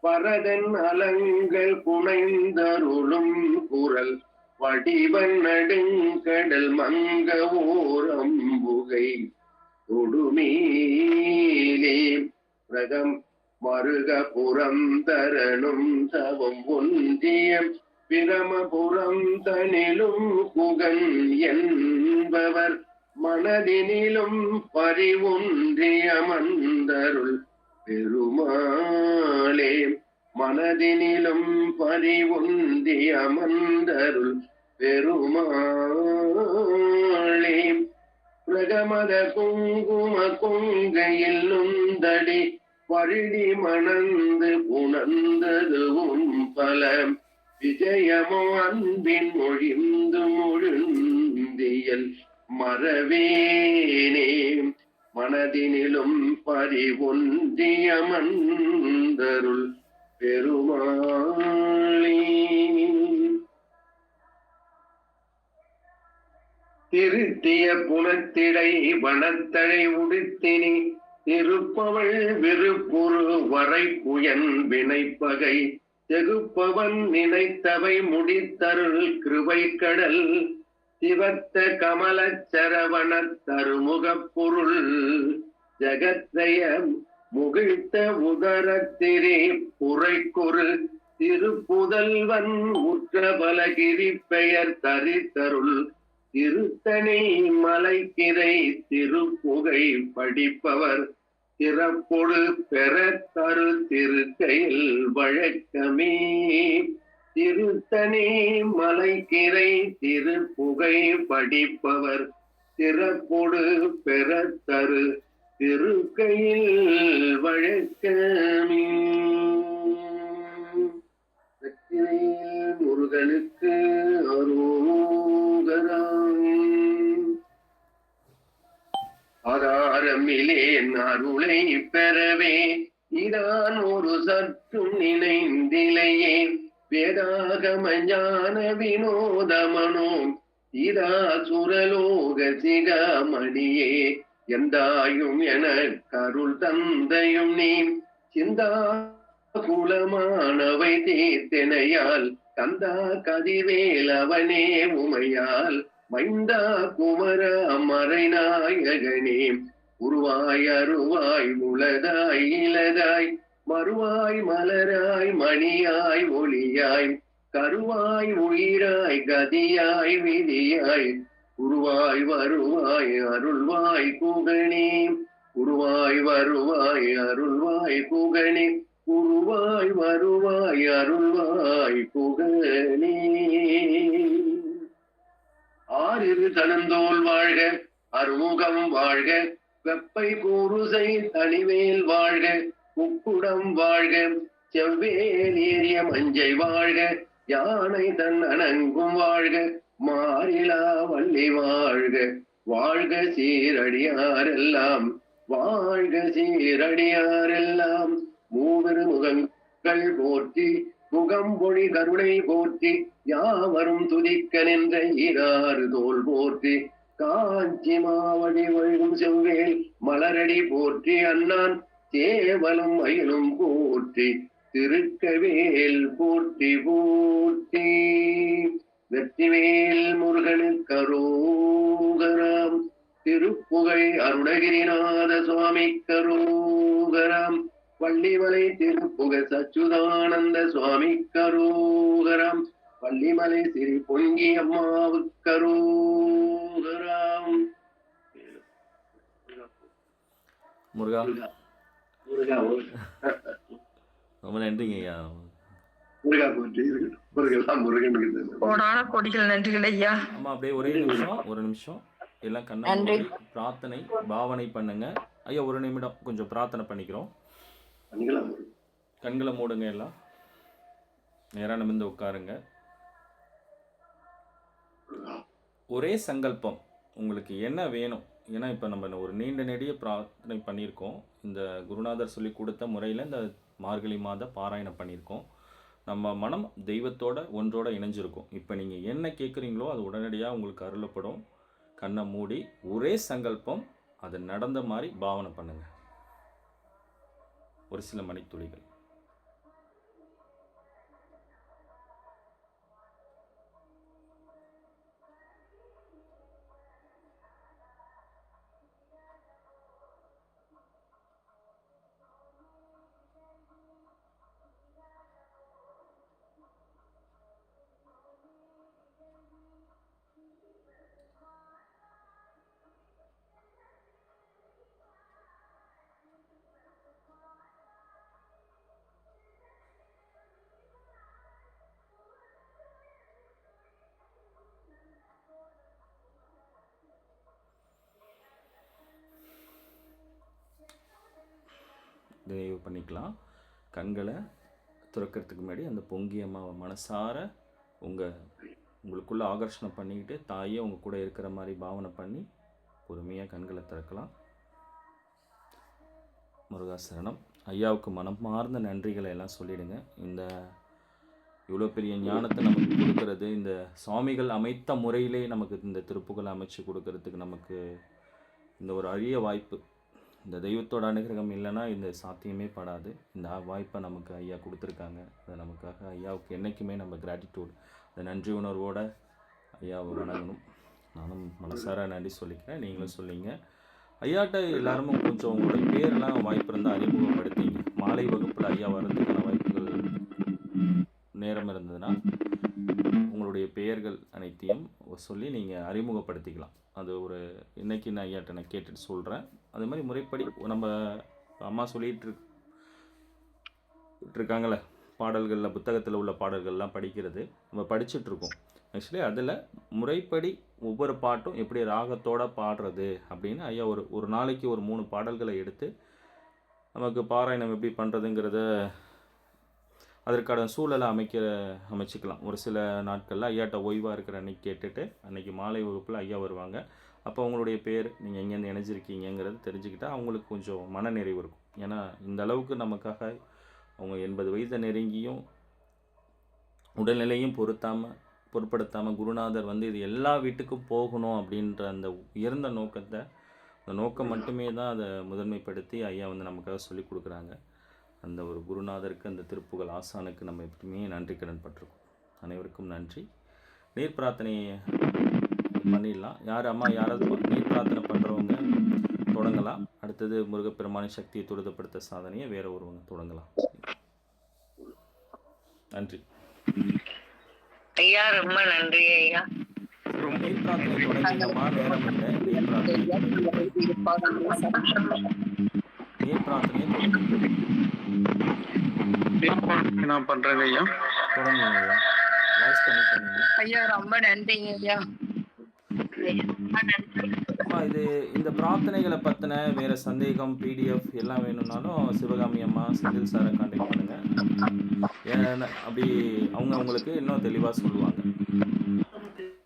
பரதன் அலங்கள் புனைந்தருளும் குரல் வடிவன் நடுங்கடல் மங்க ஓரம்புகை தொடுமீலே பிரகம் மருக புறந்தரணும் தவம் ஒன்றிய பிரமபுரம் தனிலும் புகன் என்பவர் மனதினிலும் பறிவொன்றிய மந்தருள் பெருமாளே மனதினிலும் பறிவொன்றிய மந்தருள் பெருமாளே பிரகமத குங்கும கொங்கையில் நுந்தடி பருடி மணந்து புணர்ந்ததுவும் பல விஜயமோ அன்பின் மொழிந்து மொழிந்தியல் மறவேனே மனதினிலும் பறிவொன்றிய மந்தருள் பெருமாளே திருத்திய புனத்திடை வனத்தழை உடுத்தினி திருப்பவள் விருப்புரு வரை புயன் வினைப்பகை செகுப்பவன் நினைத்தவை முடித்தருள் கிருபை கடல் சிவத்த கமலச் சரவண தருமுகப் பொருள் ஜகத்ரய முகிழ்த்த உதரத்திரே புரைக்குறு திருப்புதல்வன் உற்ற பலகிரி பெயர் தரித்தருள் திருத்தணி மலைக்கிரை திருப்புகை படிப்பவர் திறப்பொடு பெற தரு திருக்கையில் வழக்கமே திருத்தணி மலைக்கிரை திருப்புகை படிப்பவர் திறப்பொடு பெற தரு திருக்கையில் வழக்கமே. முருகனுக்கு அரோகரா. ஆதாரமிலேன் அருளை பெறவே இதான் ஒரு சற்றும் நினைந்திலையே வேதாகம ஞான வினோதமனோ இதா சுரலோக சிகாமணியே எந்தாயும் என கருள் தந்தையும் நீ சிந்தா குலமானவை தீர்த்தனையால் கந்தா கதிவேல் அவனே உமையால் மைந்தா குமர மறைநாயகனே உருவாய் அருவாய் உளதாய் இலதாய் மறுவாய் மலராய் மணியாய் ஒளியாய் கருவாய் உயிராய் கதியாய் விதியாய் உருவாய் வருவாய் அருள்வாய் குகணே உருவாய் வருவாய் அருள்வாய் குகணே உருவாய் வருவாய் அருள்வாய் குகணே. ஆறிரு தனந்தோல் வாழ்க அருமுகம் வாழ்க வெப்பை கூறுசை தனிவேல் வாழ்க முக்குடம் வாழ்க செவ்வேல் ஏறிய மஞ்சை வாழ்க யானை தன் அணங்கும் வாழ்க மாறிலா வள்ளி வாழ்க வாழ்க சீரடியாரெல்லாம் வாழ்க சீரடியாரெல்லாம் மூவரு முகங்கள் போற்றி முகம்பொழி கருணை போற்றி யாவரும் துதிக்க நின்ற ஈராறு தோல் போற்றி காஞ்சி மாவடி வழுகும் செவ்வேல் மலரடி போற்றி அண்ணான் சேவலும் மயிலும் போற்றி திருக்கவேல் போற்றி போற்றி. வெற்றிவேல் முருகனுக்கு அரோகராம். திருப்புகழ் அருணகிரிநாத சுவாமி கரோகராம். வள்ளிமலை திருப்புக சச்சுதானந்த சுவாமி கரோகராம். வள்ளிமலை சிறி பொங்கி அம்மாவுக்கரோகராம். முருகா முருகா ரொம்ப நன்றிங்க ஐயா. முருகா போற்றி முருகெல்லாம் முருகன். கோடான கோடிகள் நன்றிகள் ஐயா. அம்மா அப்படியே ஒரு நிமிஷம் எல்லாம் கண்ணை மூடி பிரார்த்தனை பாவனை பண்ணுங்க ஐயா. ஒரு நிமிடம் கொஞ்சம் பிரார்த்தனை பண்ணிக்கிறோம். கண்களை மூடுங்க, எல்லாம் நேரா நிமிர்ந்து உட்காருங்க. ஒரே சங்கல்பம், உங்களுக்கு என்ன வேணும்? ஏன்னா இப்போ நம்ம ஒரு நீண்ட நெடிய பிரார்த்தனை பண்ணியிருக்கோம். இந்த குருநாதர் சொல்லி கொடுத்த முறையில் இந்த மார்கழி மாத பாராயணம் பண்ணியிருக்கோம். நம்ம மனம் தெய்வத்தோட ஒன்றோட இணைஞ்சிருக்கும். இப்போ நீங்கள் என்ன கேட்குறீங்களோ அது உடனடியாக உங்களுக்கு அருளப்படும். கண்ணை மூடி ஒரே சங்கல்பம், அது நடந்த மாதிரி பாவனை பண்ணுங்க. ஒரு சில மணித்துளிகள். நிறைவு பண்ணிக்கலாம். கண்களை துறக்கிறதுக்கு முன்னாடி அந்த பொங்கிய அம்மாவை மனசார உங்களுக்குள்ளே ஆகர்ஷணம் பண்ணிக்கிட்டு தாயே உங்கள் கூட இருக்கிற மாதிரி பாவனை பண்ணி பொறுமையாக கண்களை திறக்கலாம். முருகாசரணம். ஐயாவுக்கு மனமார்ந்த நன்றிகளை எல்லாம் சொல்லிடுங்க. இந்த இவ்வளோ பெரிய ஞானத்தை நமக்கு கொடுக்கறது, இந்த சுவாமிகள் அமைத்த முறையிலே நமக்கு இந்த திருப்புகளை அமைச்சு கொடுக்கறதுக்கு நமக்கு இந்த ஒரு அரிய வாய்ப்பு. இந்த தெய்வத்தோட அனுகிரகம் இல்லைன்னா இந்த சாத்தியமே படாது. இந்த வாய்ப்பை நமக்கு ஐயா கொடுத்துருக்காங்க. அதை நமக்காக ஐயாவுக்கு என்றைக்குமே நம்ம கிராட்டிடியூட், அந்த நன்றி உணர்வோடு ஐயாவை வணங்கணும். நானும் மனசார நன்றி சொல்லிக்கிறேன், நீங்களும் சொல்லிங்க. ஐயாட்ட எல்லாருமே கொஞ்சம் உங்களுடைய பேரெல்லாம் வாய்ப்பு இருந்தால் அறிமுகப்படுத்திங்க. மாலை வகுப்பில் ஐயா வர்றதுக்கான வாய்ப்புகள் நேரம் இருந்ததுன்னா உங்களுடைய பெயர்கள் அனைத்தையும் சொல்லி நீங்கள் அறிமுகப்படுத்திக்கலாம். அது ஒரு இன்னைக்கு நான் ஐயாட்ட நான் கேட்டுட்டு சொல்கிறேன். அதே மாதிரி முறைப்படி நம்ம அம்மா சொல்லிகிட்டு இருக்காங்களே, பாடல்களில் புத்தகத்தில் உள்ள பாடல்கள்லாம் படிக்கிறது நம்ம படிச்சுட்ருக்கோம். ஆக்சுவலி அதில் முறைப்படி ஒவ்வொரு பாட்டும் எப்படி ராகத்தோடு பாடுறது அப்படின்னு ஐயா ஒரு நாளைக்கு ஒரு 3 பாடல்களை எடுத்து நமக்கு பாராயணம் எப்படி பண்ணுறதுங்கிறத அதற்கான சூழலை அமைச்சிக்கலாம். ஒரு சில நாட்களில் ஐயாட்ட ஓய்வாக இருக்கிற அன்றைக்கி கேட்டுட்டு அன்றைக்கி மாலை வகுப்பில் ஐயா வருவாங்க. அப்போ அவங்களுடைய பேர், நீங்கள் எங்கேருந்து இணைஞ்சிருக்கீங்கிறது தெரிஞ்சுக்கிட்டால் அவங்களுக்கு கொஞ்சம் மனநிறைவு இருக்கும். ஏன்னா இந்த அளவுக்கு நமக்காக அவங்க 80 வயதை நெருங்கியும் உடல்நிலையும் பொருட்படுத்தாமல் குருநாதர் இது எல்லா வீட்டுக்கும் போகணும் அப்படின்ற அந்த உயர்ந்த நோக்கத்தை, அந்த நோக்கம் மட்டுமே தான் அதை முதன்மைப்படுத்தி ஐயா நமக்காக சொல்லி கொடுக்குறாங்க. அந்த ஒரு குருநாதருக்கு, அந்த திருப்புகழ் ஆசானுக்கு நம்ம எப்பவுமே நன்றி கடன் பட்டிருக்கோம். அனைவருக்கும் நன்றி. நீர் பிரார்த்தனையை பண்ணிடலாம். யாராவது நீர் பிரார்த்தனை பண்ணுறவங்க தொடங்கலாம். அடுத்தது முருகப்பெருமானின் சக்தியை துரிதப்படுத்த சாதனையை வேற ஒருவங்க தொடங்கலாம். நன்றி ஐயா, ரொம்ப நன்றி ஐயா. நீர் பிரார்த்தனை தொடங்கினமா? நேரம் இல்லை. நீர் பிரார்த்தனையை நான் பண்றேங்க ஐயா. தொடங்குங்க ஐயா. வாய்ஸ் கம்மி பண்ணுங்க ஐயா. ரொம்ப நன்றிங்க ஐயா. இந்த பிரார்த்தனைகளை பற்றின வேறு சந்தேகம், பிடிஎஃப் எல்லாம் வேணும்னாலும் சிவகாமி அம்மா, செந்தில் சாரை கான்டாக்ட் பண்ணுங்கள். அப்படி அவங்களுக்கு இன்னும் தெளிவாக சொல்லுவாங்க.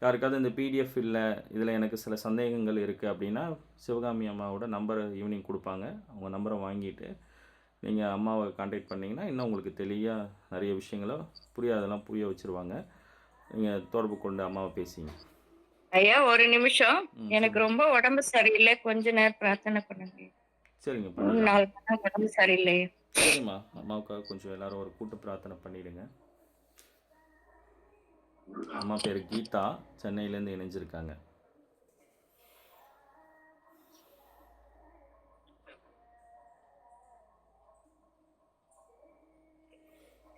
யாருக்காவது இந்த பிடிஎஃப் இல்லை, இதில் எனக்கு சில சந்தேகங்கள் இருக்குது அப்படின்னா சிவகாமி அம்மாவோட நம்பரை ஈவினிங் கொடுப்பாங்க. அவங்க நம்பரை வாங்கிட்டு நீங்கள் அம்மாவை கான்டாக்ட் பண்ணிங்கன்னா இன்னும் உங்களுக்கு தெளிவாக நிறைய விஷயங்களை புரியாதெல்லாம் புரிய வச்சுருவாங்க. நீங்கள் தொடர்பு கொண்டு அம்மாவை பேசிங்க. ஐயா, ஒரு நிமிஷம். எனக்கு ரொம்ப உடம்பு சரியில்லை, கொஞ்ச நேரம் பிரார்த்தனை பண்ணுங்க. சரிங்க, 3 நாள் உடம்பு சரியில்லை. சரிம்மா, அம்மாவுக்காக கொஞ்சம் எல்லாரும் ஒரு கூட்டு பிரார்த்தனை பண்ணிடுங்க. அம்மா பேர் கீதா, சென்னையிலேருந்து இணைஞ்சிருக்காங்க.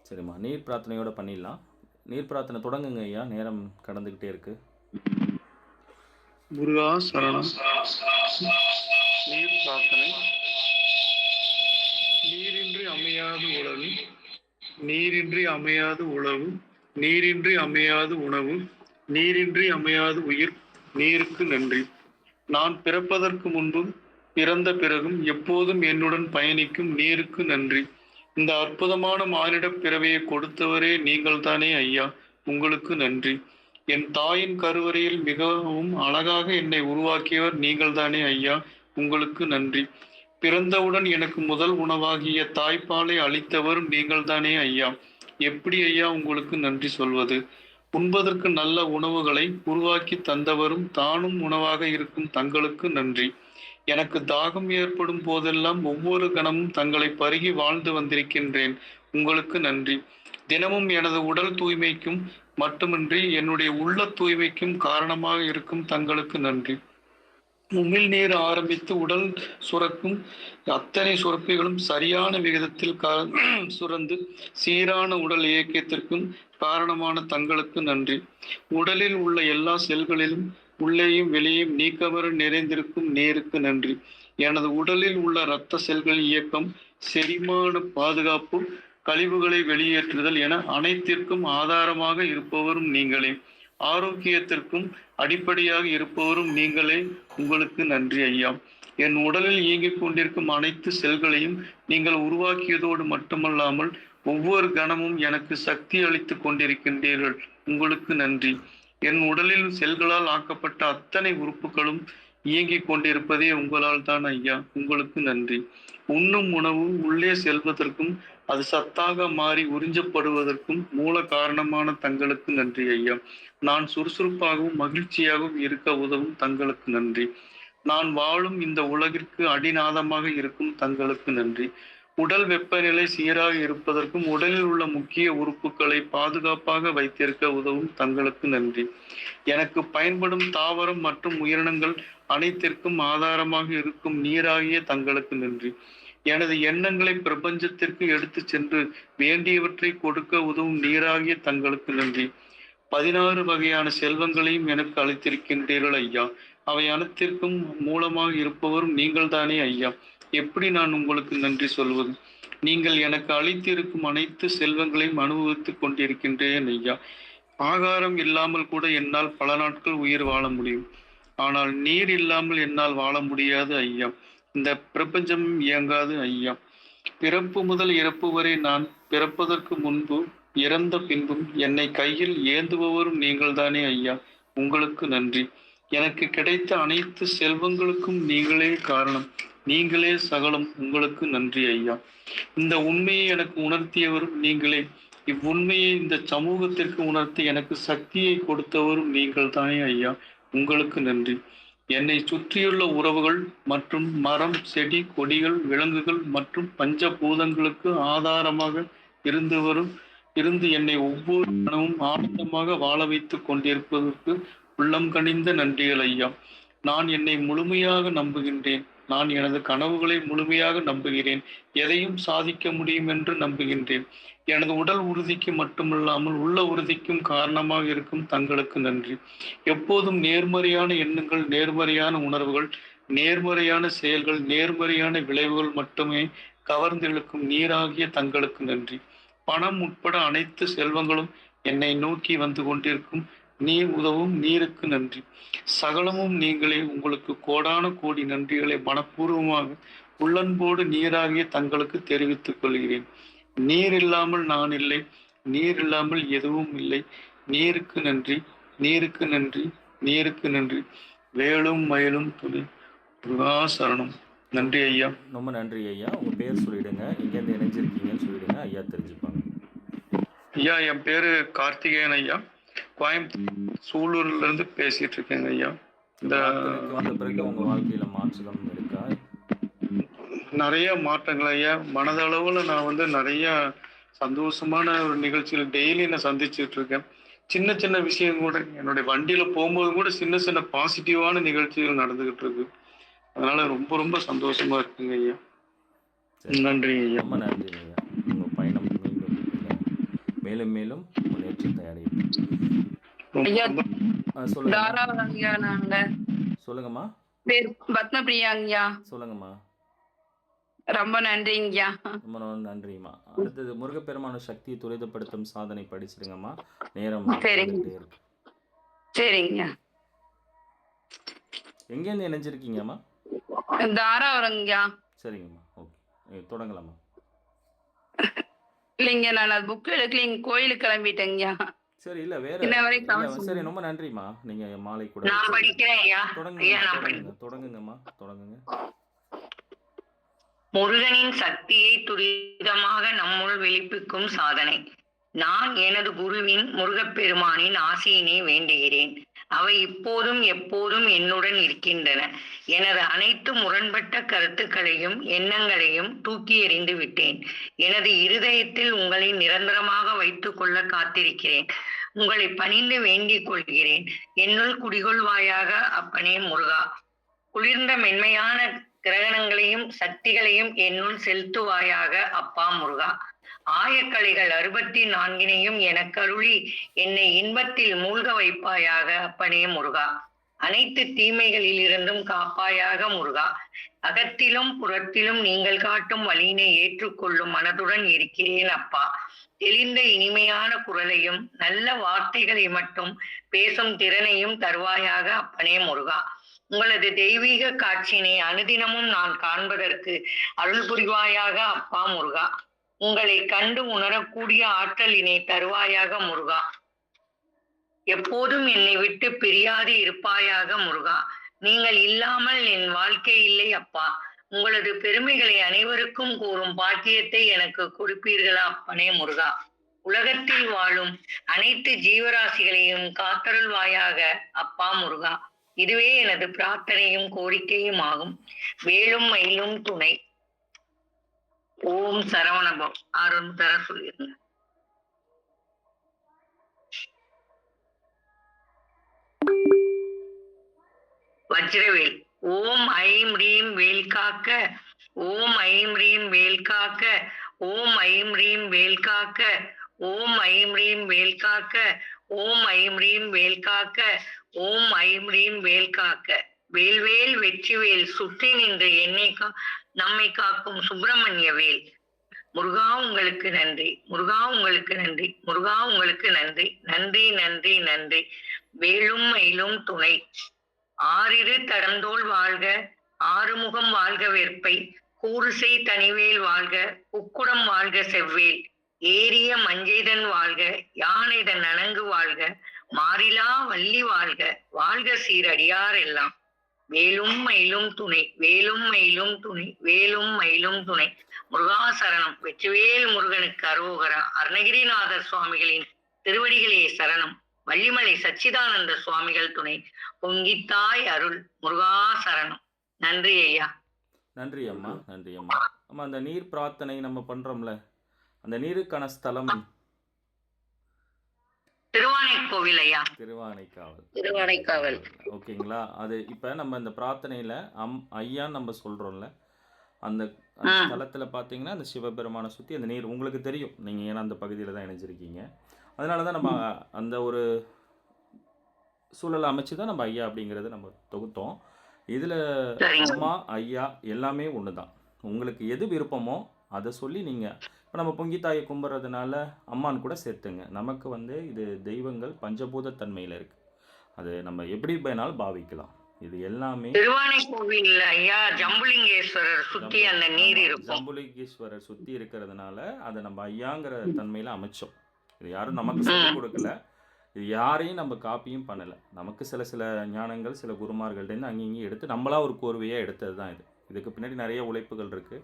சரிம்மா, நீர் பிரார்த்தனையோட பண்ணிடலாம். நீர் பிரார்த்தனை தொடங்குங்க ஐயா, நேரம் கடந்துக்கிட்டே இருக்கு. முருகா சரணம். நீர் பிரார்த்தனை. நீரின்றி அமையாது உழவு, நீரின்றி அமையாது உழவு, நீரின்றி அமையாது உணவு, நீரின்றி அமையாது உயிர், நீருக்கு நன்றி. நான் பிறப்பதற்கு முன்பும் பிறந்த பிறகும் எப்போதும் என்னுடன் பயணிக்கும் நீருக்கு நன்றி. இந்த அற்புதமான மானிட பிறவியை கொடுத்தவரே நீங்கள் தானே ஐயா, உங்களுக்கு நன்றி. என் தாயின் கருவறையில் மிகவும் அழகாக என்னை உருவாக்கியவர் நீங்கள் தானே ஐயா, உங்களுக்கு நன்றி. பிறந்தவுடன் எனக்கு முதல் உணவாகிய தாய்ப்பாலை அளித்தவரும் நீங்கள் தானே ஐயா, எப்படி ஐயா உங்களுக்கு நன்றி சொல்வது. உண்பதற்கு நல்ல உணவுகளை உருவாக்கி தந்தவரும் தானும் உணவாக இருக்கும் தங்களுக்கு நன்றி. எனக்கு தாகம் ஏற்படும் போதெல்லாம் ஒவ்வொரு கணமும் தங்களை பருகி வாழ்ந்து வந்திருக்கின்றேன், உங்களுக்கு நன்றி. தினமும் எனது உடல் தூய்மைக்கும் மட்டுமின்றி என்னுடைய உள்ள தூய்மைக்கும் காரணமாக இருக்கும் தங்களுக்கு நன்றி. உமிழ் நீர் ஆரம்பித்து உடல் சுரக்கும் அத்தனை சுரப்பிகளும் சரியான விகிதத்தில் சுரந்து சீரான உடல் இயக்கத்திற்கும் காரணமான தங்களுக்கு நன்றி. உடலில் உள்ள எல்லா செல்களிலும் உள்ளேயும் வெளியேயும் நீக்கமர நிறைந்திருக்கும் நீருக்கு நன்றி. எனது உடலில் உள்ள இரத்த செல்களின் இயக்கம், செரிமான பாதுகாப்பு, கழிவுகளை வெளியேற்றுதல் என அனைத்திற்கும் ஆதாரமாக இருப்பவரும் நீங்களே. ஆரோக்கியத்திற்கும் அடிப்படையாக இருப்பவரும் நீங்களே, உங்களுக்கு நன்றி ஐயா. என் உடலில் இயங்கிக் கொண்டிருக்கும் அனைத்து செல்களையும் நீங்கள் உருவாக்கியதோடு மட்டுமல்லாமல் ஒவ்வொரு கணமும் எனக்கு சக்தி அளித்துக் கொண்டிருக்கின்றீர்கள், உங்களுக்கு நன்றி. என் உடலில் செல்களால் ஆக்கப்பட்ட அத்தனை உறுப்புகளும் இயங்கிக் கொண்டிருப்பதே உங்களால் தான் ஐயா, உங்களுக்கு நன்றி. உண்ணும் உணவு உள்ளே செல்வதற்கும் அது சத்தாக மாறி உறிஞ்சப்படுவதற்கும் மூல காரணமான தங்களுக்கு நன்றி ஐயா. நான் சுறுசுறுப்பாகவும் மகிழ்ச்சியாகவும் இருக்க உதவும் தங்களுக்கு நன்றி. நான் வாழும் இந்த உலகிற்கு அடிநாதமாக இருக்கும் தங்களுக்கு நன்றி. உடல் வெப்பநிலை சீராக இருப்பதற்கும் உடலில் உள்ள முக்கிய உறுப்புகளை பாதுகாப்பாக வைத்திருக்க உதவும் தங்களுக்கு நன்றி. எனக்கு பயன்படும் தாவரம் மற்றும் உயிரினங்கள் அனைத்திற்கும் ஆதாரமாக இருக்கும் நீராகிய தங்களுக்கு நன்றி. எனது எண்ணங்களை பிரபஞ்சத்திற்கு எடுத்து சென்று வேண்டியவற்றை கொடுக்க உதவும் நீராகிய தங்களுக்கு நன்றி. 16 வகையான செல்வங்களையும் எனக்கு அளித்திருக்கின்றீர்கள் ஐயா. அவை அனைத்திற்கும் மூலமாக இருப்பவரும் நீங்கள் தானே ஐயா, எப்படி நான் உங்களுக்கு நன்றி சொல்வது. நீங்கள் எனக்கு அளித்திருக்கும் அனைத்து செல்வங்களையும் அனுபவித்துக் கொண்டிருக்கின்றேன் ஐயா. ஆகாரம் இல்லாமல் கூட என்னால் பல நாட்கள் உயிர் வாழ முடியும், ஆனால் நீர் இல்லாமல் என்னால் வாழ முடியாது ஐயா. இந்த பிரபஞ்சம் இயங்காது ஐயா. பிறப்பு முதல் இறப்பு வரை நான் பிறப்பதற்கு முன்பு இறந்த பின்பும் என்னை கையில் ஏந்துபவரும் நீங்கள் தானே ஐயா, உங்களுக்கு நன்றி. எனக்கு கிடைத்த அனைத்து செல்வங்களுக்கும் நீங்களே காரணம், நீங்களே சகலம், உங்களுக்கு நன்றி ஐயா. இந்த உண்மையை எனக்கு உணர்த்தியவரும் நீங்களே. இவ்வுண்மையை இந்த சமூகத்திற்கு உணர்த்தி எனக்கு சக்தியை கொடுத்தவரும் நீங்கள் தானே ஐயா, உங்களுக்கு நன்றி. என்னை சுற்றியுள்ள உறவுகள் மற்றும் மரம், செடி, கொடிகள், விலங்குகள் மற்றும் பஞ்சபூதங்களுக்கு ஆதாரமாக இருந்து என்னை ஒவ்வொரு கணமும் ஆனந்தமாக வாழ வைத்துக் கொண்டிருப்பதற்கு உள்ளம் கனிந்த நன்றிகள் ஐயா. நான் என்னை முழுமையாக நம்புகின்றேன். நான் எனது கனவுகளை முழுமையாக நம்புகிறேன். எதையும் சாதிக்க முடியும் என்று நம்புகின்றேன். எனது உடல் உறுதிக்கு மட்டுமல்லாமல் உள்ள உறுதிக்கும் காரணமாக இருக்கும் தங்களுக்கு நன்றி. எப்போதும் நேர்மறையான எண்ணங்கள், நேர்மறையான உணர்வுகள், நேர்மறையான செயல்கள், நேர்மறையான விளைவுகள் மட்டுமே கவர்ந்தெழுக்கும் நீராகிய தங்களுக்கு நன்றி. பணம் உட்பட அனைத்து செல்வங்களும் என்னை நோக்கி வந்து கொண்டிருக்கும் நீர் உதவும் நீருக்கு நன்றி. சகலமும் நீங்களே, உங்களுக்கு கோடான கோடி நன்றிகளை மனப்பூர்வமாக உள்ளன்போடு நீராகிய தங்களுக்கு தெரிவித்துக் கொள்கிறேன். நீர் இல்லாமல் நான் இல்லை, நீர் இல்லாமல் எதுவும் இல்லை. நீருக்கு நன்றி, நீருக்கு நன்றி, நீருக்கு நன்றி. வேலும் மயிலும் துணை. சரணம். நன்றி ஐயா. ரொம்ப நன்றி ஐயா. உங்கள் பேர் சொல்லிடுங்க, எங்கேருந்து இணைஞ்சிருக்கீங்கன்னு சொல்லிடுங்க, ஐயா தெரிஞ்சுப்பாங்க. ஐயா, என் பேரு கார்த்திகேயன் ஐயா. கோயம்புத்தூர் சூலூர்ல இருந்து பேசிட்டு இருக்கேங்க ஐயா. இந்த வந்த பிறகு உங்க வாழ்க்கையில மாற்றம் இருக்கா? நிறைய மாற்றங்கள் ஐயா. மனதளவுல நான் நிறைய சந்தோஷமான ஒரு நிகழ்ச்சியில் டெய்லி நான் சந்திச்சுட்டு இருக்கேன். சின்ன சின்ன விஷயம் கூட என்னுடைய வண்டியில போகும்போது கூட சின்ன சின்ன பாசிட்டிவான நிகழ்ச்சிகள் நடந்துகிட்டு இருக்கு. அதனால ரொம்ப ரொம்ப சந்தோஷமா இருக்குங்க ஐயா. சரி, நன்றிங்க ஐயா. ரொம்ப நன்றிங்க ஐயா. உங்கள் பயணம் மீண்டும் மேலும் மேலும் முன்னேற்றத்தை அடையட்டும். ரொம்ப ஐயா ரொம்ப சொல்லுங்கம்மா. தாராவரங்கய்யா, நாங்க சொல்லுங்கம்மா. பேர் பத்மபிரியாங்கய்யா. சொல்லுங்கம்மா. ரொம்ப நன்றிங்கய்யா. ரொம்ப நன்றிம்மா. அடுத்தது முருகப்பெருமான சக்தியை துரிதப்படுத்தும் சாதனை படிச்சிடுங்கம்மா. நேரம் சரிங்க. வந்துகிட்டே இருக்கு. சரிங்கய்யா. எங்கேருந்து இணைஞ்சிருக்கீங்கம்மா? தாராவரங்கய்யா. சரிங்கம்மா. ஓகே, தொடங்கலாமா? இல்லைங்க, நான் அது புக் எடுக்கலைங்க, கோயிலுக்கு கிளம்பிட்டேங்கய்யா. சரி, இல்லை வேற இன்ன வரைக்கும் இல்லை சரி, ரொம்ப நன்றிம்மா. நீங்கள் மாலை கூட நான் படிக்கிறேன் ஐயா. ஐயா, நான் தொடங்குங்கம்மா. தொடங்குங்க. முருகனின் சக்தியை துரிதமாக நம்முள் வெளிப்பிக்கும் சாதனை. நான் எனது குருவின் முருகப்பெருமானின் ஆசையினை வேண்டுகிறேன். அவை இப்போதும் எப்போதும் என்னுடன் இருக்கின்றன. எனது அனைத்து முரண்பட்ட கருத்துக்களையும் எண்ணங்களையும் தூக்கி எறிந்து விட்டேன். எனது இருதயத்தில் உங்களை நிரந்தரமாக வைத்துக் கொள்ள காத்திருக்கிறேன். உங்களை பணிந்து வேண்டிக் கொள்கிறேன். என்னுள் குடிகொள்வாயாக அப்பனே முருகா. குளிர்ந்த மென்மையான கிரகணங்களையும் சக்திகளையும் என்னுள் செலுத்துவாயாக அப்பா முருகா. ஆயக்கலைகள் 64 எனக்கு அருளி என்னை இன்பத்தில் மூழ்க வைப்பாயாக அப்பனே முருகா. அனைத்து தீமைகளில் இருந்தும் காப்பாயாக முருகா. அகத்திலும் புறத்திலும் நீங்கள் காட்டும் வழியினை ஏற்றுக்கொள்ளும் மனதுடன் இருக்கிறேன் அப்பா. தெளிந்த இனிமையான குரலையும் நல்ல வார்த்தைகளை மட்டும் பேசும் திறனையும் தருவாயாக அப்பனே முருகா. உங்களது தெய்வீக காட்சியினை அனுதினமும் நான் காண்பதற்கு அருள் புரிவாயாக அப்பா முருகா. உங்களை கண்டு உணரக்கூடிய ஆற்றலினை தருவாயாக முருகா. எப்போதும் என்னை விட்டு பிரியாது இருப்பாயாக முருகா. நீங்கள் இல்லாமல் என் வாழ்க்கை இல்லை அப்பா. உங்களது பெருமைகளை அனைவருக்கும் கூறும் பாக்கியத்தை எனக்கு கொடுப்பீர்களா அப்பனே முருகா. உலகத்தில் வாழும் அனைத்து ஜீவராசிகளையும் காத்தருள்வாயாக அப்பா முருகா. இதுவே எனது பிரார்த்தனையும் கோரிக்கையும் ஆகும். வேலும் மயிலும் துணை. ஓம் சரவணபவ். அருண் தர சொல்லிருங்க. வஜ்ரவேல். ஓம் ஐம் ரீம் வேல் காக்க. ஓம் ஐம் ரீம் வேல் காக்க. ஓம் ஐம் ரீம் வேல் காக்க. ஓம் ஐம் ரீம் வேல் காக்க. ஓம் ஐம் ரீம் வேல் காக்க. ஓம் ஐம் ரீம் வேல் காக்க. வேல்வேல் வெற்றிவேல் சுற்றி நின்று என்னை நம்மை காக்கும் சுப்பிரமணிய வேல். முருகா உங்களுக்கு நன்றி. முருகா உங்களுக்கு நன்றி. முருகா உங்களுக்கு நன்றி. நன்றி நன்றி நன்றி. வேலும் மயிலும் துணை. ஆறிரு தடந்தோள் வாழ்க. ஆறுமுகம் வாழ்க வெற்பை. கூறுசை தனிவேல் வாழ்க. உக்குடம் வாழ்க செவ்வேல். ஏரிய மஞ்சைதன் வாழ்க. யானைதன் அணங்கு வாழ்க. மாறிலா வள்ளி வாழ்க. வாழ்க சீரடியார் எல்லாம். வேலும் மயிலும் துணை. வேலும் மயிலும் துணை. வேலும் மயிலும் துணை. முருகாசரணம். வெற்றிவேல் முருகனுக்கு அரோகரா. அருணகிரிநாதர் சுவாமிகளின் திருவடிகளே சரணம். வள்ளிமலை சச்சிதானந்த சுவாமிகள் துணை. பொங்கித்தாய் அருள். முருகாசரணம். நன்றி ஐயா. நன்றி அம்மா. நன்றி அம்மா. அம்மா, அந்த நீர் பிரார்த்தனை நம்ம பண்றோம்ல, அந்த நீருக்கான ஸ்தலம் திருவானைக்கோவில் ஐயா. திருவானைக்காவல். திருவானைக்காவல். ஓகேங்களா? அது இப்போ நம்ம இந்த பிரார்த்தனையில் ஐயான்னு நம்ம சொல்கிறோம்ல, அந்த ஸ்தலத்தில் பார்த்தீங்கன்னா அந்த சிவபெருமானை சுற்றி அந்த நீர் உங்களுக்கு தெரியும். நீங்கள் ஏன்னா அந்த பகுதியில் தான் இணைஞ்சிருக்கீங்க. அதனால தான் நம்ம அந்த ஒரு சூழலை அமைச்சு தான் நம்ம ஐயா அப்படிங்கிறத நம்ம தொகுத்தோம். இதில் அம்மா ஐயா எல்லாமே ஒன்று தான். உங்களுக்கு எது விருப்பமோ அதை சொல்லி நீங்கள் இப்போ நம்ம பொங்கித்தாயை கும்பிட்றதுனால அம்மான்னு கூட சேர்த்துங்க. நமக்கு இது தெய்வங்கள் பஞ்சபூத தன்மையில் இருக்குது. அது நம்ம எப்படி வேணாலும் பாவிக்கலாம். இது எல்லாமே திருவானைக்கோவில் ஐயா ஜம்புலிங்கேஸ்வரர் சுத்தி அந்த நீர் இருக்கும். ஜம்புலிங்கேஸ்வரர் சுற்றி இருக்கிறதுனால அதை நம்ம ஐயாங்கிற தன்மையில் அமைச்சோம். இது யாரும் நமக்கு சொல்லிக் கொடுக்கல. இது யாரையும் நம்ம காப்பியும் பண்ணலை. நமக்கு சில ஞானங்கள் சில குருமார்கள்டேருந்து அங்கேயும் எடுத்து நம்மளா ஒரு கோர்வையாக எடுத்தது தான் இது. இதுக்கு பின்னாடி நிறைய உழைப்புகள் இருக்குது.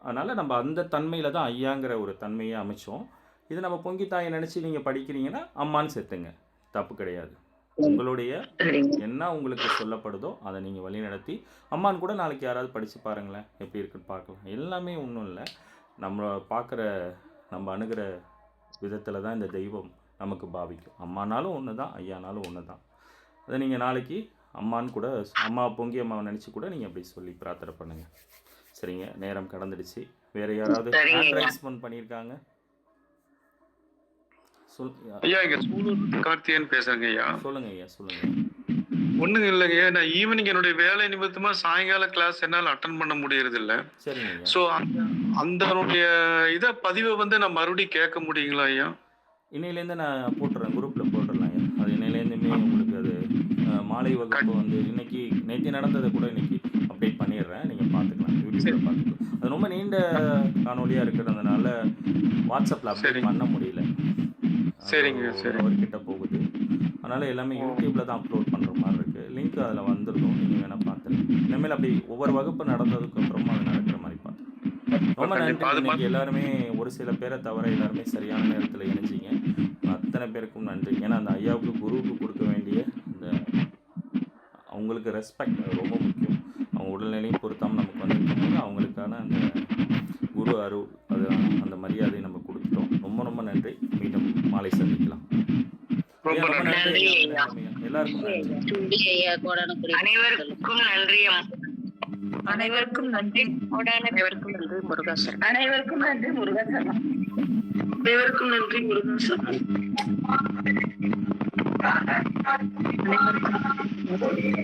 அதனால் நம்ம அந்த தன்மையில் தான் ஐயாங்கிற ஒரு தன்மையை அமைச்சோம். இது நம்ம பொங்கித்தாயை நினச்சி நீங்கள் படிக்கிறீங்கன்னா அம்மான்னு சேர்த்துங்க, தப்பு கிடையாது. உங்களுடைய என்ன உங்களுக்கு சொல்லப்படுதோ அதை நீங்கள் வழி நடத்தி அம்மான்னு கூட நாளைக்கு யாராவது படித்து பாருங்களேன், எப்படி இருக்குன்னு பார்க்கலாம். எல்லாமே ஒன்றும் இல்லை, நம்ம பார்க்குற நம்ம அணுகிற விதத்தில் தான் இந்த தெய்வம் நமக்கு பாவிக்கும். அம்மானாலும் ஒன்று தான், ஐயானாலும் ஒன்று தான். அதை நீங்கள் நாளைக்கு அம்மான்னு கூட அம்மா பொங்கி அம்மாவை நினச்சி கூட நீங்கள் அப்படி சொல்லி பிரார்த்தனை பண்ணுங்கள். சரிங்க, நேரம் கடந்துடுச்சு. வேறு யாராவது ட்ரான்ஸ்போர்ட் பண்ணியிருக்காங்க? ஐயா இங்க சூலூர் கார்த்தியன் பேசுறேங்க ஐயா. சொல்லுங்க ஐயா, சொல்லுங்க. ஒண்ணுங்க இல்லைங்க, நான் ஈவினிங் என்னுடைய வேலை நிமித்தமா சாயங்கால கிளாஸ் என்னால அட்டன் பண்ண முடியறது இல்ல. சரிங்க. சோ அந்த பதிவை நான் மறுபடியும் கேட்க முடியுங்களா ஐயா? இன்னையிலேருந்து நான் போட்டுறேன், குரூப்பில் போட்டுடலாம் ஐயா. அது இன்னையிலேருந்துமே உங்களுக்கு அது மாலை வகுப்பு இன்னைக்கு நேற்று நடந்ததை கூட இன்னைக்கு அப்டேட் பண்ணிடுறேன். நீங்கள் பார்த்துக்கலாம், யூடியூப்பில் பார்த்துக்கலாம். அது ரொம்ப நீண்ட காணொலியாக இருக்கிறதுனால வாட்ஸ்அப்பில் அப்டேட் பண்ண முடியல. சரிங்க, அவர்கிட்ட போகுது. அதனால் எல்லாமே யூடியூப்பில் தான் அப்லோட் பண்ணுற மாதிரி இருக்குது. லிங்க் அதில் வந்துருக்கும், நீங்கள் வேணால் பார்த்துருங்க. இனிமேல் அப்படி ஒவ்வொரு வகுப்பு நடந்ததுக்கப்புறமா அது நடக்கிற மாதிரி பார்த்து. ரொம்ப நன்றி. இன்னைக்கு எல்லாருமே ஒரு சில பேரை தவிர எல்லாருமே சரியான நேரத்தில் இணைஞ்சிங்க. அத்தனை பேருக்கும் நன்றி. ஏன்னா அந்த ஐயாவுக்கு குருவுக்கு கொடுக்க வேண்டிய அந்த அவங்களுக்கு ரெஸ்பெக்ட் ரொம்ப முக்கியம். அவங்க உடல்நிலையும் பொறுத்தாமல் நமக்கு வந்துருக்கும்போது அவங்களுக்கான அந்த குரு அருள் அது அந்த மரியாதையை நம்ம கொடுத்துட்டோம். ரொம்ப ரொம்ப நன்றி. மீண்டும் மாலை சந்திக்கலாம். எல்லாருக்கும் நன்றி. அனைவருக்கும் நன்றி. அனைவருக்கும் நன்றி. அனைவருக்கும் நன்றி முருகாசன். அனைவருக்கும் நன்றி முருகாசன். அனைவருக்கும் நன்றி முருகாசன்.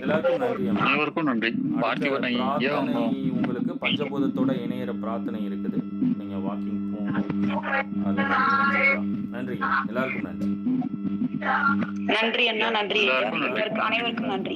எல்லாருக்கும் நன்றி. அனைவருக்கும் நன்றி. பிரார்த்தனை உங்களுக்கு பஞ்சபூதத்தோட இணையிற பிரார்த்தனை இருக்குது. நீங்க வாக்கிங் போகணும். நன்றி. எல்லாருக்கும் நன்றி. நன்றி அண்ணா, நன்றி. எல்லாருக்கும் நன்றி. அனைவருக்கும் நன்றி.